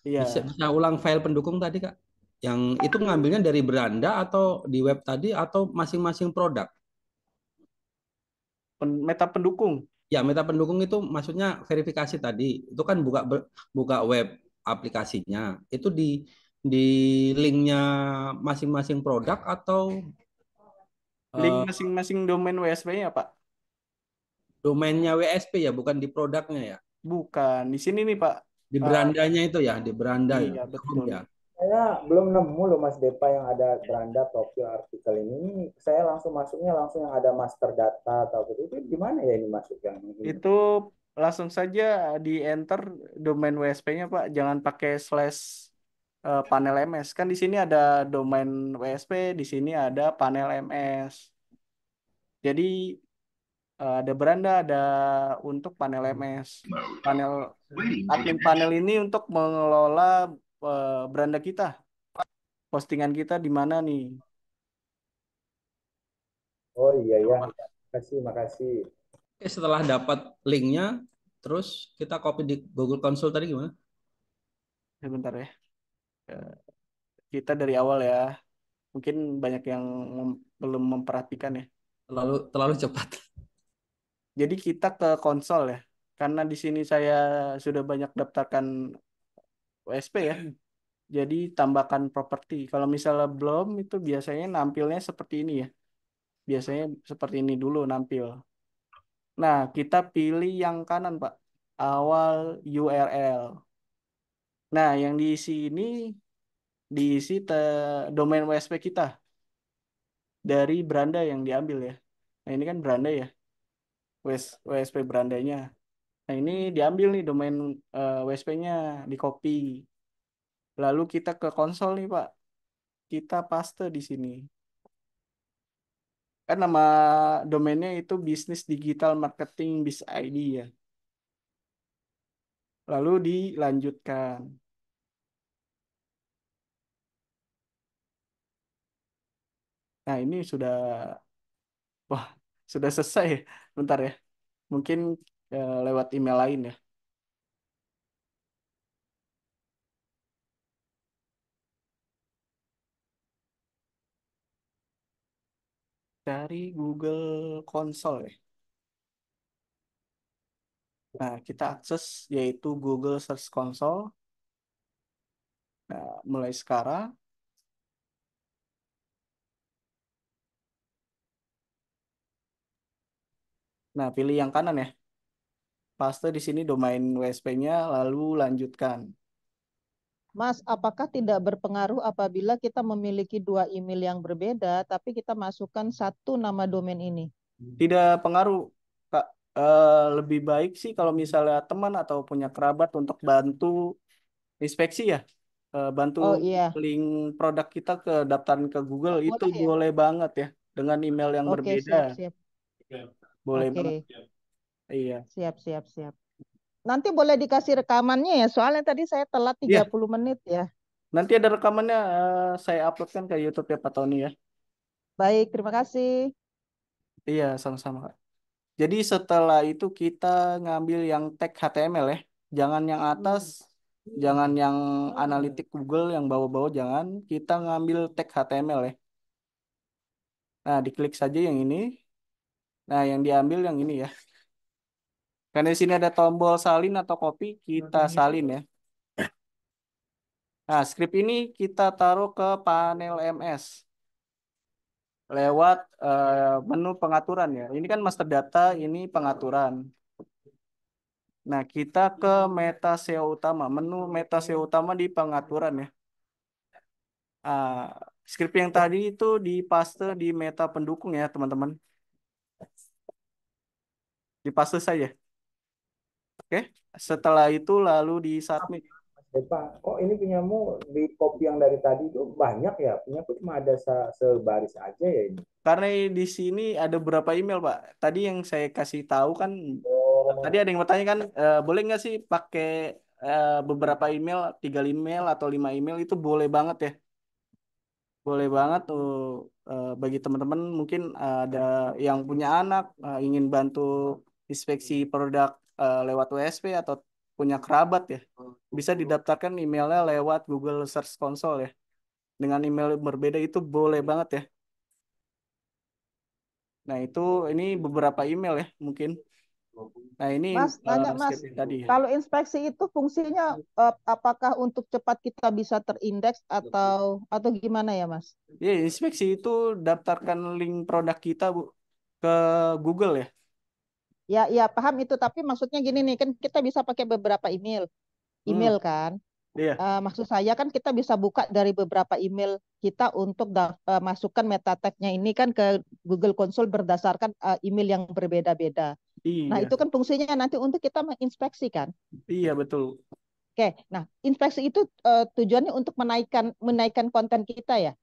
B: Bisa,
A: Iya,
B: bisa ulang file pendukung tadi, Kak? Yang itu ngambilnya dari beranda atau di web tadi atau masing-masing produk?
A: meta pendukung.
B: Ya, meta pendukung itu maksudnya verifikasi tadi. Itu kan buka web aplikasinya. Itu di linknya masing-masing produk atau
A: Link
B: eh,
A: masing-masing domain WSP-nya Pak.
B: domainnya WSP ya, bukan di produknya ya.
A: Bukan di sini nih Pak.
B: Di
A: Ah,
B: berandanya itu ya, di beranda ya.
A: iya
B: Home
A: betul.
B: ya.
G: Saya belum nemu loh Mas Depa yang ada beranda profil artikel ini. Ini saya langsung masuknya langsung yang ada master data atau apa itu gimana ya ini masuk yang ini?
A: Itu langsung saja di enter domain WSP-nya Pak. Jangan pakai slash panel MS. Kan di sini ada domain WSP, di sini ada panel MS. Jadi ada beranda, ada untuk panel MS. Panel admin panel ini untuk mengelola beranda kita, postingan kita di mana nih.
G: Oh iya ya, makasih, makasih.
B: Oke, setelah dapat linknya, terus kita copy di Google Console tadi gimana?
A: Sebentar ya. Eh, Kita dari awal ya. Mungkin banyak yang belum memperhatikan ya.
B: Terlalu cepat.
A: Jadi kita ke konsol ya. Karena di sini saya sudah banyak daftarkan WSP ya. Jadi tambahkan properti. Kalau misalnya belum itu biasanya nampilnya seperti ini ya. Biasanya seperti ini dulu nampil. Nah, kita pilih yang kanan, Pak. Awal URL. Nah, yang diisi ini diisi domain WSP kita dari beranda yang diambil ya. Nah, ini kan beranda ya. WSP berandanya. Nah, ini diambil nih domain WSP-nya, di copy. Lalu kita ke konsol nih, Pak. Kita paste di sini. Kan nama domainnya itu Bisnis Digital Marketing Biz ID ya. Lalu dilanjutkan. Nah, ini sudah, wah, sudah selesai. Bentar ya. Mungkin lewat email lain ya. Dari Google Console ya. Nah, kita akses yaitu Google Search Console. Nah, mulai sekarang. Nah, pilih yang kanan ya. Paste di sini domain WSP-nya, lalu lanjutkan.
I: Mas, apakah tidak berpengaruh apabila kita memiliki dua email yang berbeda, tapi kita masukkan satu nama domain ini?
A: Tidak pengaruh, Kak. Lebih baik sih kalau misalnya teman atau punya kerabat untuk bantu inspeksi ya. Bantu
I: Oh iya,
A: link produk kita ke daftaran ke Google
I: oh,
A: itu
I: boleh ya?
A: boleh banget ya. Dengan email yang
I: Oke,
A: berbeda.
I: siap-siap.
A: Boleh
I: Oke,
A: banget. Iya.
I: siap-siap-siap. Nanti boleh dikasih rekamannya ya, soalnya tadi saya telat
A: Iya,
I: 30 menit ya.
A: nanti ada rekamannya saya uploadkan ke YouTube ya Pak Tony ya.
I: Baik, terima kasih.
A: Iya, sama-sama Kak. Jadi setelah itu kita ngambil yang tag HTML ya. Jangan yang atas, jangan yang analitik Google yang bawah-bawah, jangan. Kita ngambil tag HTML ya. Nah, diklik saja yang ini. Nah, yang diambil yang ini ya. Karena di sini ada tombol salin atau copy, kita salin ya. Nah, script ini kita taruh ke panel MS lewat menu pengaturan ya. Ini kan master data, ini pengaturan. Nah, kita ke meta SEO utama, menu meta SEO utama di pengaturan ya. Script yang tadi itu dipaste di meta pendukung ya, teman-teman. Dipaste saja. Oke. Setelah itu lalu di submit.
G: Depa, kok ini punyamu di copy yang dari tadi itu banyak ya? Punyaku cuma ada sebaris aja ya ini.
A: Karena di sini ada beberapa email, Pak. Tadi yang saya kasih tahu kan, tadi
G: Oh,
A: ada yang bertanya kan, boleh nggak sih pakai beberapa email, 3 email atau 5 email itu boleh banget ya. Boleh banget tuh bagi teman-teman mungkin ada yang punya anak ingin bantu inspeksi produk lewat WSP atau punya kerabat ya. Bisa didaftarkan emailnya lewat Google Search Console ya. Dengan email berbeda itu boleh banget ya. Nah, itu ini beberapa email ya mungkin. Nah, ini
I: Mas, nanya Mas,
A: script tadi ya.
I: kalau inspeksi itu fungsinya apakah untuk cepat kita bisa terindeks atau gimana ya Mas?
A: Ya, inspeksi itu daftarkan link produk kita Bu ke Google ya.
I: Ya, ya paham itu, tapi maksudnya gini nih, kan kita bisa pakai beberapa
A: Hmm,
I: email kan?
A: iya.
I: Maksud saya kan kita bisa buka dari beberapa email kita untuk masukkan meta tag-nya ini kan ke Google Console berdasarkan email yang berbeda-beda. Nah,
A: Iya.
I: itu kan fungsinya nanti untuk kita menginspeksi kan?
A: Iya, betul.
I: Oke, nah inspeksi itu tujuannya untuk menaikkan konten kita ya?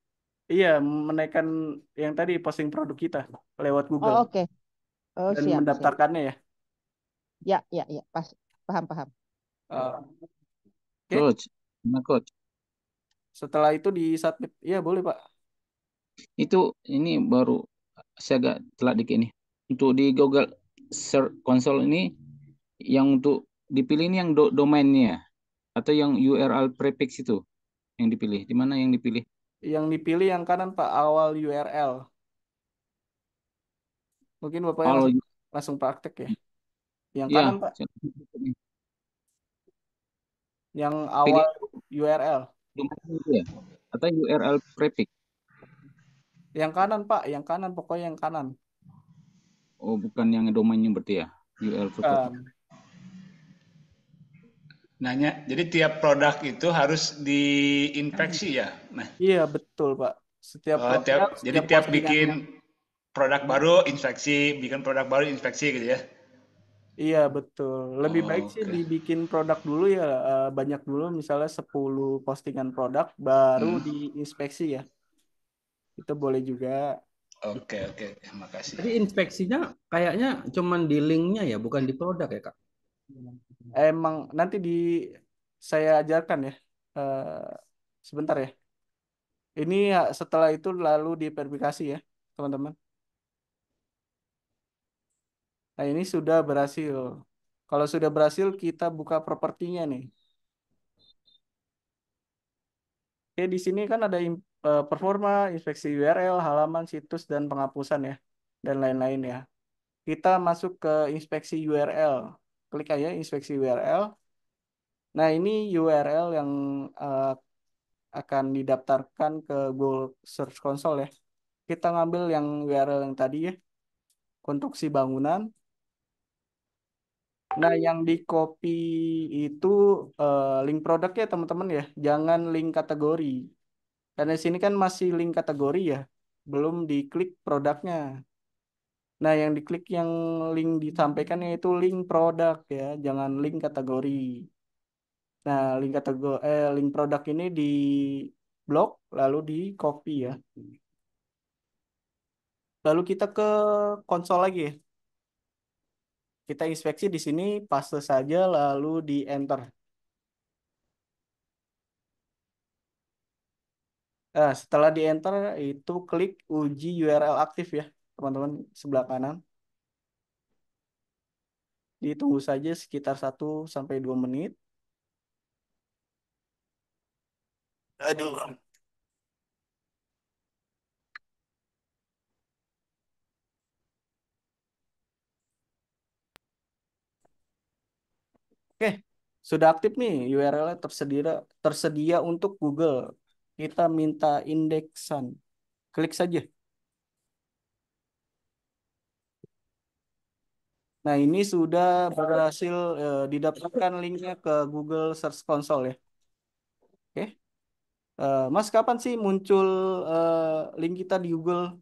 A: Iya, menaikkan yang tadi posting produk kita lewat Google
I: Oh, oke. Oh,
A: dan
I: siap, siap.
A: mendaftarkannya ya.
I: Ya, ya, ya, pas. Paham, paham.
A: Oke,
H: Coach, nah coach,
A: setelah itu di submit. Iya, boleh, Pak.
H: itu ini baru saya agak telat dikit nih. Untuk di Google Search Console ini yang untuk dipilih ini yang domainnya atau yang URL prefix itu yang dipilih. Di mana yang dipilih?
A: Yang dipilih yang kanan, Pak, awal URL. Mungkin Bapaknya
H: Kalau
A: langsung praktek ya. Yang kanan,
H: ya,
A: Pak, yang awal
H: pilih
A: URL.
H: domain itu ya atau URL prefix.
A: Yang kanan, Pak, yang kanan, pokoknya yang kanan.
H: Oh, bukan yang domainnya berarti ya. URL prefix.
F: Nanya, jadi tiap produk itu harus diinspeksi ya? Nah,
A: Iya, betul, Pak. Setiap produk,
F: jadi
A: setiap
F: tiap
A: postingan.
F: bikin produk baru inspeksi, bikin produk baru inspeksi gitu ya?
A: Iya, betul. Lebih baik sih
F: Oke.
A: dibikin produk dulu ya, banyak dulu, misalnya 10 postingan produk, baru diinspeksi ya. Itu boleh juga.
F: Oke, makasih.
J: Jadi inspeksinya kayaknya cuman di linknya ya, bukan di produk ya, Kak?
A: Emang nanti saya ajarkan ya. Sebentar ya. Ini ya, setelah itu lalu diverifikasi ya, teman-teman. Nah, ini sudah berhasil. Kalau sudah berhasil, kita buka propertinya nih. Oke, di sini kan ada performa, inspeksi URL, halaman, situs, dan penghapusan ya. Dan lain-lain ya. Kita masuk ke inspeksi URL. Klik aja inspeksi URL. Nah, ini URL yang eh, akan didaftarkan ke Google Search Console ya. Kita ngambil yang URL yang tadi ya. Konstruksi bangunan. Nah, yang di copy itu link produknya teman-teman ya. Jangan link kategori. Karena di sini kan masih link kategori ya. Belum diklik produknya. Nah, yang diklik yang link disampaikan yaitu link produk ya, jangan link kategori. Nah, link produk ini di blok lalu di copy ya. Lalu kita ke konsol lagi ya. Kita inspeksi di sini paste saja lalu di enter. Nah, setelah di enter itu klik uji URL aktif ya, teman-teman sebelah kanan. Ditunggu saja sekitar 1 sampai 2 menit. Aduh. Oke, sudah aktif nih URL-nya tersedia untuk Google. Kita minta indeksan. Klik saja. Nah, ini sudah berhasil didapatkan linknya ke Google Search Console ya. Oke. Mas, kapan sih muncul link kita di Google?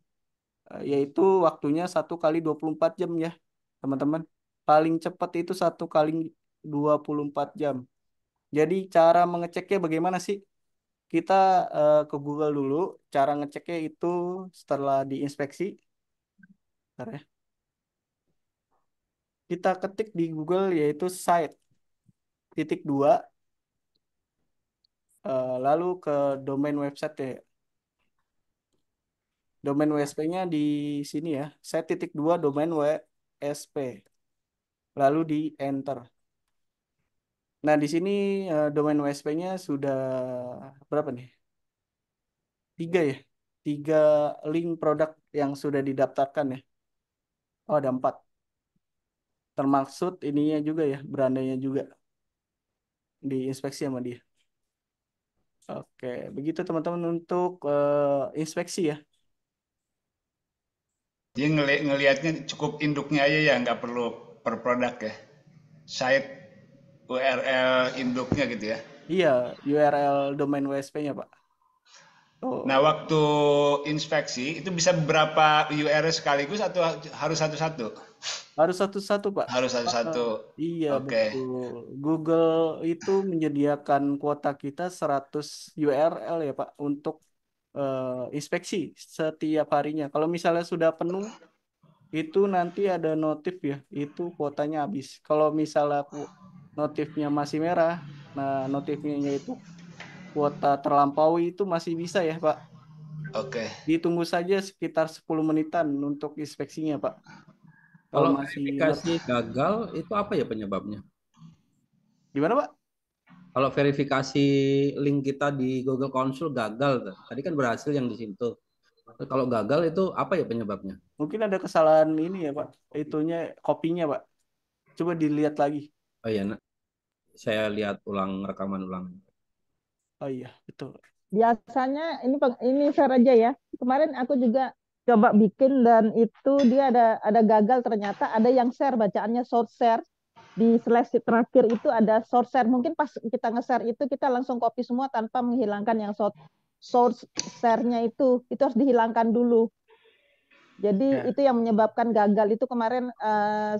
A: Yaitu waktunya 1 kali 24 jam ya, teman-teman. Paling cepat itu 1 kali 24 jam. Jadi cara mengeceknya bagaimana sih? Kita ke Google dulu. Cara ngeceknya itu setelah diinspeksi. Bentar ya. Kita ketik di Google yaitu site titik dua, lalu ke domain website ya. Domain WSP-nya di sini ya. Site titik dua domain WSP. Lalu di enter. Nah, di sini domain WSP-nya sudah berapa nih? 3 ya. 3 link produk yang sudah didaftarkan ya. Oh, ada 4. Termaksud ininya juga ya, berandanya juga diinspeksi sama dia. Oke, begitu teman-teman untuk inspeksi ya.
F: Jadi ngelihatnya cukup induknya aja ya, nggak perlu per produk ya. Site URL induknya gitu ya.
A: Iya, URL domain WSP-nya, Pak.
F: Nah,
A: Oh,
F: waktu inspeksi itu bisa beberapa URL sekaligus atau harus satu-satu?
A: harus satu-satu, Pak.
F: Harus
A: Eh,
F: satu-satu.
A: iya,
F: Oke.
A: betul. Google itu menyediakan kuota kita 100 URL ya, Pak, untuk inspeksi setiap harinya. Kalau misalnya sudah penuh, itu nanti ada notif ya, itu kuotanya habis. Kalau misalnya notifnya masih merah, nah notifnya yaitu kuota terlampaui itu masih bisa ya, Pak.
F: Oke.
A: Ditunggu saja sekitar 10 menitan untuk inspeksinya, Pak. Kalau
J: Kalau
A: masih
J: verifikasi gagal itu apa ya penyebabnya?
A: gimana, Pak?
J: Kalau verifikasi link kita di Google Console gagal, tadi kan berhasil yang di situ. Kalau gagal itu apa ya penyebabnya?
A: Mungkin ada kesalahan ini ya, Pak. Itunya kopinya, Pak. Coba dilihat lagi.
J: Oh iya, saya lihat ulang rekaman ulang.
A: Oh iya, betul.
I: Biasanya ini share aja ya. Kemarin aku juga coba bikin dan itu dia ada gagal, ternyata ada yang share bacaannya short share. Di seleksi terakhir itu ada short share. Mungkin pas kita nge-share itu kita langsung copy semua tanpa menghilangkan yang short share-nya itu harus dihilangkan dulu. Jadi
A: Ya.
I: itu yang menyebabkan gagal itu kemarin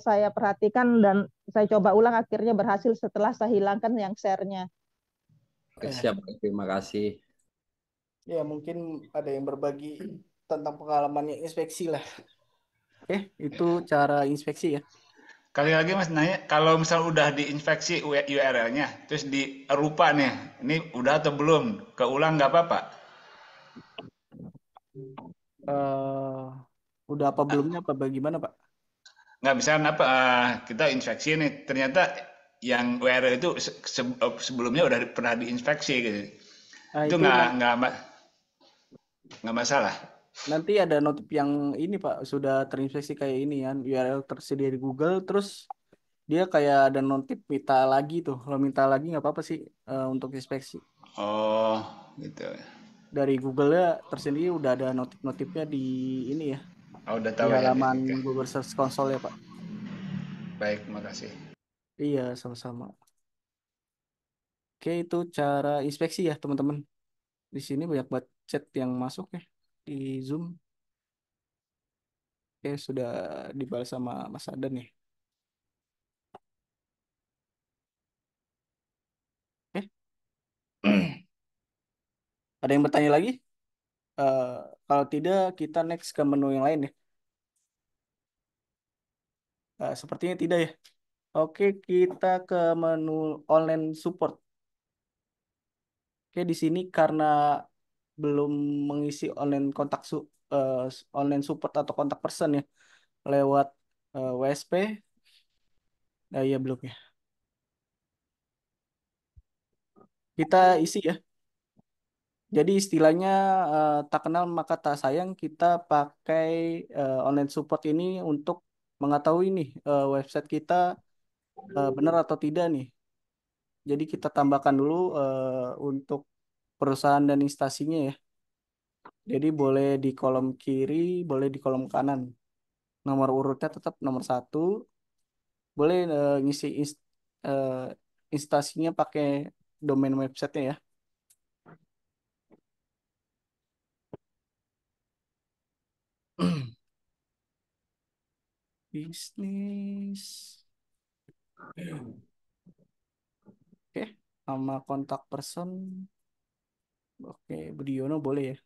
I: saya perhatikan dan saya coba ulang, akhirnya berhasil setelah saya hilangkan yang share-nya.
J: Oke,
A: Ya.
J: siap. Terima kasih.
A: Ya, mungkin ada yang berbagi tentang pengalamannya inspeksi lah. Oke, itu cara inspeksi ya.
F: Kali lagi Mas nanya, kalau misal udah diinspeksi URL-nya, terus dirupa nih, ini udah atau belum? Keulang nggak apa-apa?
A: eh udah apa belumnya apa bagaimana, Pak?
F: Nggak, misalnya apa, kita inspeksi nih, ternyata yang URL itu sebelumnya udah pernah diinspeksi gitu.
A: Nah,
F: Itu
A: itu
F: nggak masalah.
A: nanti ada notif yang ini, Pak, sudah terinspeksi kayak ini kan, URL tersedia di Google, terus dia kayak ada notif minta lagi tuh. Kalau minta lagi nggak apa-apa sih untuk inspeksi.
F: Oh, gitu.
A: Dari Google ya tersendiri udah ada notif-notifnya di ini ya,
F: Oh, udah
A: di
F: tahu ya.
A: halaman
F: Oke.
A: Google Search Console ya, Pak.
F: Baik, makasih.
A: Iya, sama-sama. Oke, itu cara inspeksi ya, teman-teman. Di sini banyak banget chat yang masuk ya di Zoom. Oke, sudah dibalas sama Mas Adan ya. Oke. Ada yang bertanya lagi? Eh, Kalau tidak, kita next ke menu yang lain ya. Sepertinya tidak ya. Oke, kita ke menu online support. Oke, di sini karena belum mengisi online support atau kontak person ya lewat WSP. Nah, iya belum ya. Kita isi ya. Jadi istilahnya tak kenal maka tak sayang, kita pakai online support ini untuk mengetahui nih website kita benar atau tidak nih. Jadi kita tambahkan dulu untuk perusahaan dan instansinya ya. Jadi boleh di kolom kiri, boleh di kolom kanan. Nomor urutnya tetap nomor satu. Boleh ngisi eh, instansinya pakai domain websitenya ya. Bisnis. Oke, nama kontak person. Oke, Budiono boleh ya.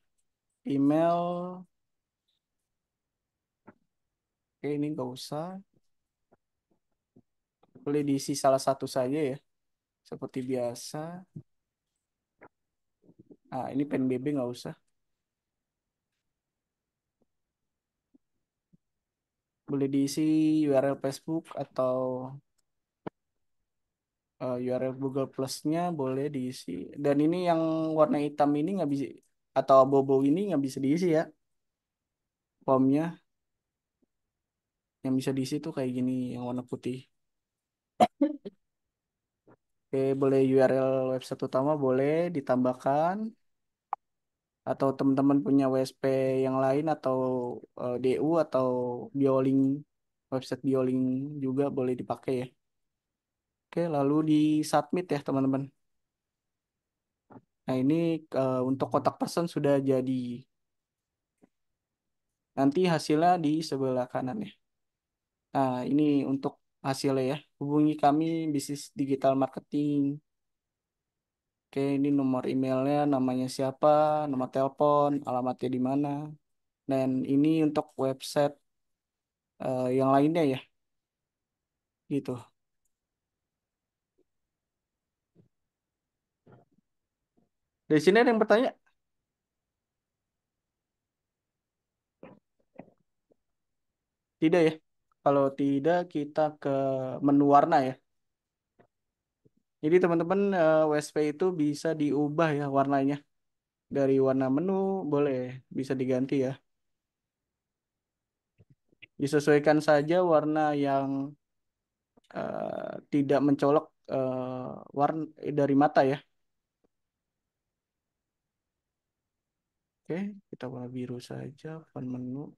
A: Email. Oke, ini nggak usah. Boleh diisi salah satu saja ya. Seperti biasa. Ah, ini PNBB nggak usah. Boleh diisi URL Facebook atau URL Google Plus-nya boleh diisi. Dan ini yang warna hitam ini nggak bisa, atau bobo ini nggak bisa diisi ya. Formnya yang bisa diisi tuh kayak gini, yang warna putih. Oke, boleh URL website utama boleh ditambahkan. Atau teman-teman punya WSP yang lain atau DU atau Biolink, website Biolink juga boleh dipakai ya. Oke, lalu di submit ya teman-teman. Nah, ini untuk kontak person sudah jadi. Nanti hasilnya di sebelah kanan ya. Nah, ini untuk hasilnya ya. Hubungi kami bisnis digital marketing. Oke, ini nomor emailnya, namanya siapa, nomor telepon, alamatnya di mana. Dan ini untuk website yang lainnya ya, gitu. Dari sini ada yang bertanya? Tidak ya? Kalau tidak, kita ke menu warna ya. Jadi teman-teman WSP itu bisa diubah ya warnanya. Dari warna menu boleh bisa diganti ya. Disesuaikan saja warna yang tidak mencolok warna dari mata ya. Oke, kita warna biru saja font menu.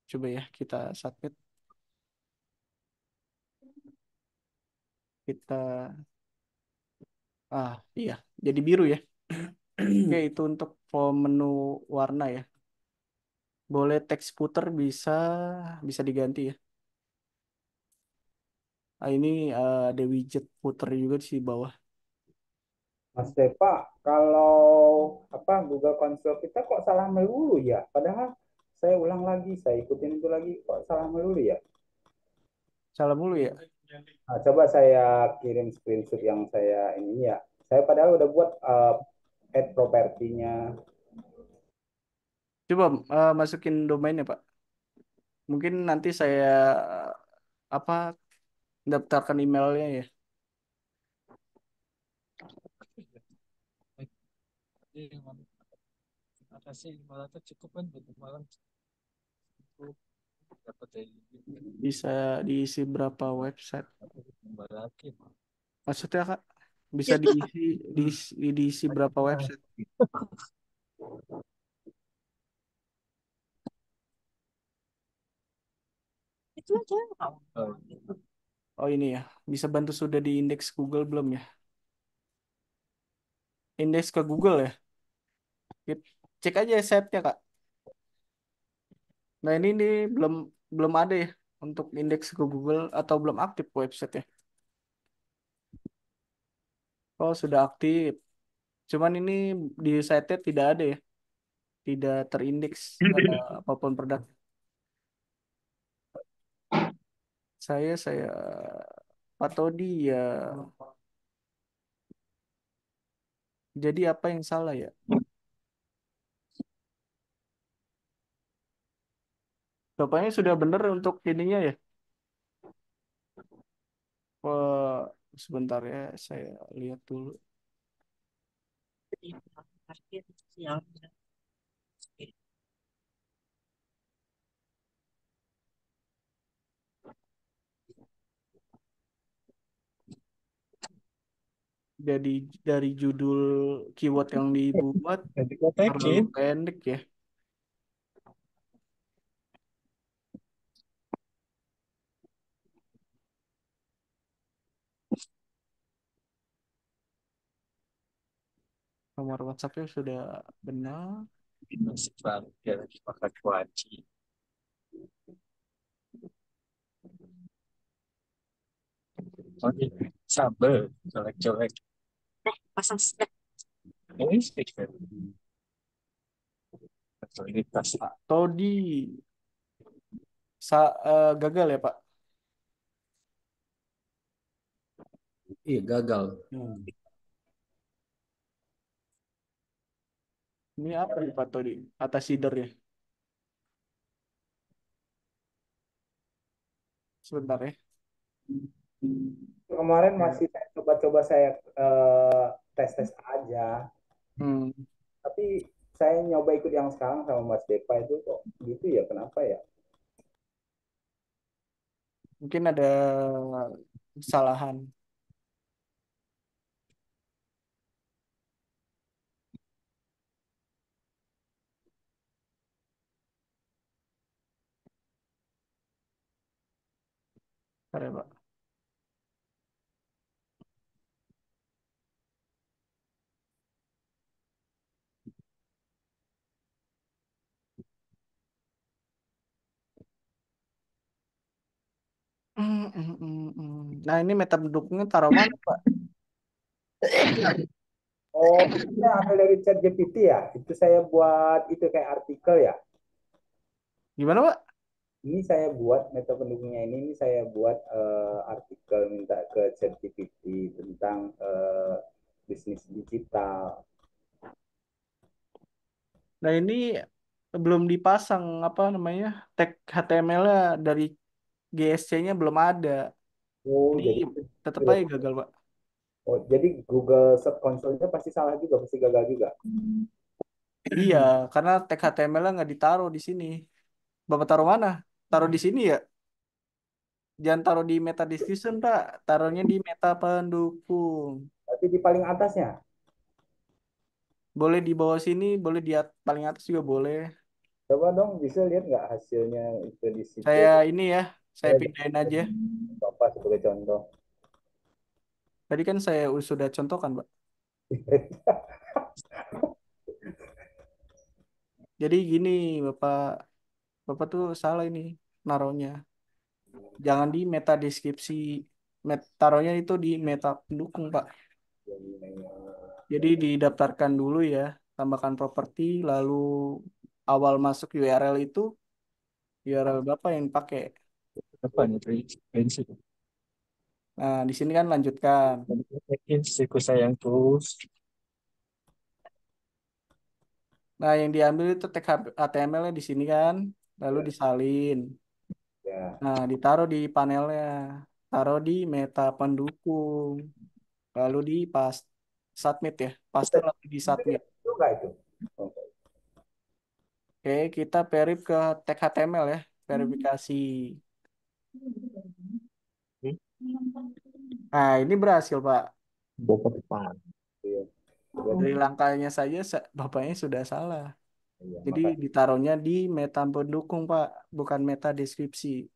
A: Coba ya kita submit. Kita iya, jadi biru ya. Oke, itu untuk form menu warna ya. Boleh teks footer bisa bisa diganti ya. Ini ada widget footer juga di bawah.
G: Mas Depa, kalau apa Google Console kita kok salah melulu ya? Padahal saya ulang lagi, saya ikutin itu lagi, kok salah melulu ya?
A: Salah mulu ya.
G: Nah, coba saya kirim screenshot yang saya ini ya. Saya padahal udah buat add propertinya.
A: Coba masukin domainnya, Pak. Mungkin nanti saya apa daftarkan emailnya ya. Bisa diisi berapa website? Maksudnya Kak, bisa diisi berapa website? Oh ini ya, bisa bantu sudah di indeks Google belum ya? Indeks ke Google ya? Cek aja site-nya Kak. Nah ini nih belum belum ada ya untuk indeks ke Google atau belum aktif website-nya. Oh sudah aktif. Cuman ini di site-nya tidak ada ya, tidak terindeks apapun produk. Saya Pak Todi ya. Jadi apa yang salah ya? Bapaknya sudah benar untuk ininya ya. Sebentar ya, saya lihat dulu. Jadi dari judul keyword yang dibuat terlalu pendek ya. Nomor WhatsApp-nya sudah benar. Pak Todi gagal ya Pak?
J: Iya, gagal.
A: Ini apa nih Pak Todi? Atas header ya. Sebentar ya.
G: Kemarin masih saya coba-coba saya tes-tes aja.
A: Hmm.
G: Tapi saya nyoba ikut yang sekarang sama Mas Depa itu kok gitu ya, kenapa ya?
A: Mungkin ada kesalahan. Bentar ya, Pak. Nah, ini meta pendukungnya taruh mana, Pak?
G: Oh, itu saya ambil dari chat GPT ya. Itu saya buat itu kayak artikel ya.
A: Gimana, Pak?
G: Ini saya buat meta pendukungnya ini saya buat artikel minta ke chat GPT tentang bisnis digital.
A: Nah, ini belum dipasang apa namanya tag HTML-nya dari GSC-nya belum ada.
G: Oh,
A: Ini
G: jadi
A: tetap aja gagal, Pak.
G: oh, jadi Google Search Console-nya pasti salah juga, pasti gagal juga.
A: Iya, karena tag HTML-nya nggak ditaruh di sini. Bapak taruh mana? Taruh di sini ya? Jangan taruh di meta description, Pak. Taruhnya di meta pendukung.
G: Tapi di paling atasnya.
A: Boleh di bawah sini, boleh di paling atas juga boleh.
G: Coba dong, bisa lihat nggak hasilnya itu di situ?
A: Saya ini ya, saya
G: Saya
A: pindahin aja.
G: Bapak sebagai contoh.
A: Tadi kan saya sudah contohkan, Pak. Jadi gini, Bapak, Bapak tuh salah ini naruhnya. Jangan di meta deskripsi. Taruhnya itu di meta pendukung, Pak. Jadi didaftarkan dulu ya, tambahkan properti, lalu awal masuk URL itu URL Bapak yang pakai.
C: Apa nih prinsip?
A: Nah, di sini kan lanjutkan.
C: Siku sayang terus.
A: Nah, yang diambil itu tag HTML-nya di sini kan, lalu disalin.
G: Ya,
A: Nah, ditaruh di panelnya, taruh di meta pendukung, lalu di pas submit ya, paste lalu di submit.
G: itu nggak itu? Oke.
A: Oke, kita verif ke tag HTML ya, verifikasi. Nah, ini berhasil, Pak.
C: Bapak depan.
G: Iya.
A: Dari langkahnya saja bapaknya sudah salah.
G: Iya,
A: Jadi
G: makasih.
A: ditaruhnya di meta pendukung, Pak, bukan meta deskripsi.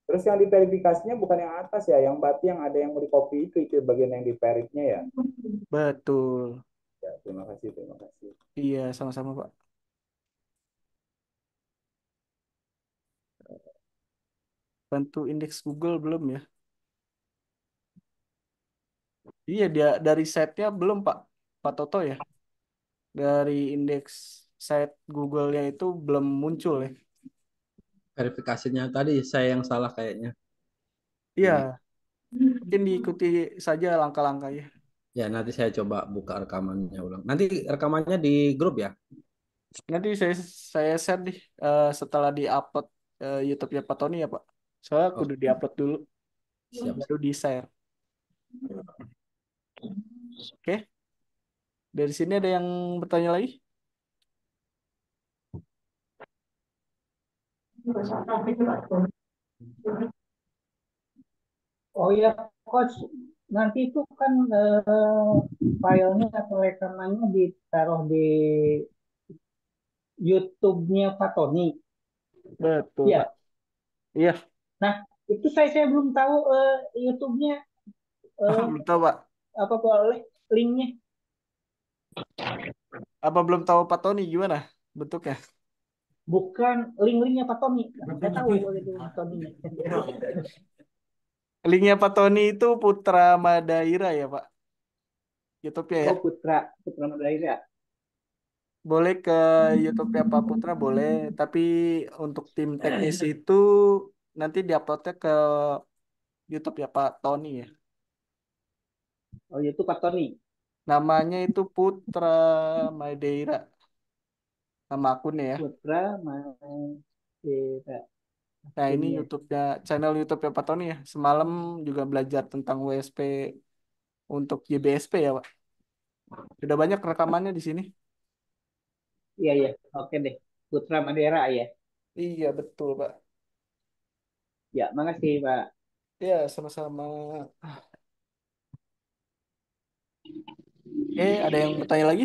G: Terus yang diverifikasinya bukan yang atas ya, yang berarti yang ada yang mau di copy itu bagian yang diverifnya ya.
A: Betul.
G: Ya, terima kasih, terima kasih.
A: Iya, sama-sama, Pak. Bantu indeks Google belum ya? Iya, dia dari site-nya belum, Pak. Pak Toto ya. Dari indeks site Google-nya itu belum muncul ya.
J: Verifikasinya tadi saya yang salah kayaknya. Di
A: Iya, mungkin diikuti saja langkah-langkahnya.
J: Ya, nanti saya coba buka rekamannya ulang. Nanti rekamannya di grup ya.
A: Nanti saya share setelah di-upload YouTube-nya Pak Tony ya, Pak. Soalnya
J: Oh,
A: kudu di-upload dulu,
J: siap.
A: baru di-share. Oke, dari sini ada yang bertanya lagi?
K: Oh ya, coach, nanti itu kan filenya atau rekamannya ditaruh di YouTube-nya Pak Tony.
A: Betul, Pak.
K: Ya,
A: Iya,
K: nah itu saya belum tahu YouTube-nya eh,
A: belum tahu, Pak.
K: apa boleh linknya.
A: Apa belum tahu Pak Tony gimana bentuknya?
K: Bukan link-linknya Pak Tony. Saya tahu itu Pak Tony.
A: Linknya Pak Tony itu Putra Madaira ya, Pak. YouTube-nya ya.
K: Oh Putra Madura.
A: Boleh ke YouTube-nya Pak Putra, boleh. Tapi untuk tim teknis itu nanti diuploadnya ke YouTube ya Pak Tony ya.
K: Oh itu Pak Tony.
A: Namanya itu Putra Madeira. Nama akunnya ya.
K: Putra Madura
A: Nah ini
K: akunnya.
A: YouTube-nya, channel YouTube-nya Pak Tony ya. Semalam juga belajar tentang WSP untuk YBSP ya Pak. Sudah banyak rekamannya di sini.
K: Iya iya, oke deh. Putra Madura ya.
A: Iya betul Pak.
K: Ya, makasih Pak.
A: Ya sama-sama. Oke, ada yang bertanya lagi?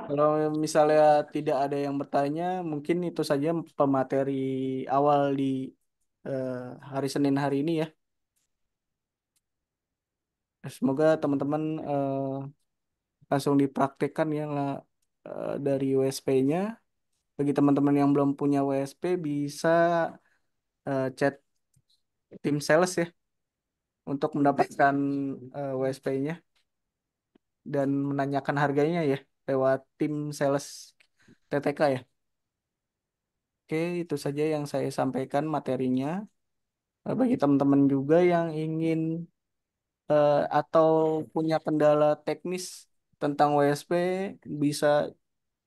A: Kalau misalnya tidak ada yang bertanya, mungkin itu saja pemateri awal di eh, hari Senin hari ini ya. Semoga teman-teman langsung dipraktekkan ya lah dari WSP-nya. Bagi teman-teman yang belum punya WSP bisa chat tim sales ya untuk mendapatkan WSP-nya dan menanyakan harganya ya lewat tim sales TTK ya. Oke, itu saja yang saya sampaikan materinya. Bagi teman-teman juga yang ingin atau punya kendala teknis tentang WSP bisa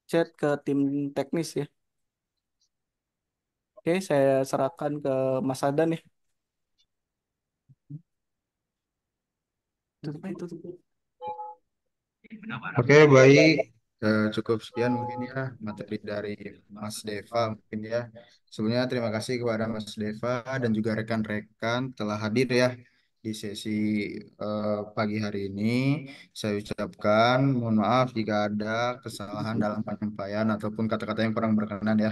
A: chat ke tim teknis ya. Oke, saya serahkan ke Mas Adan ya. Tutup aja, tutup.
L: Oke, baik. Cukup sekian mungkin ya materi dari Mas Deva mungkin ya. Sebelumnya terima kasih kepada Mas Deva dan juga rekan-rekan telah hadir ya di sesi pagi hari ini. Saya ucapkan mohon maaf jika ada kesalahan dalam penyampaian ataupun kata-kata yang kurang berkenan ya.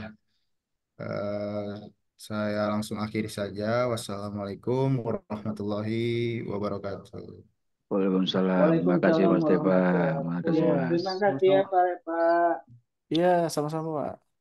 L: Eh, saya langsung akhiri saja. Wassalamualaikum warahmatullahi wabarakatuh.
F: Waalaikumsalam. Makasih
K: Waalaikumsalam
F: Mas Deva.
K: warahmatullahi wabarakatuh.
F: Makasih
K: Ya,
F: Mas.
K: terima kasih ya
A: Sama-sama.
K: Pak.
A: Iya, sama-sama Pak.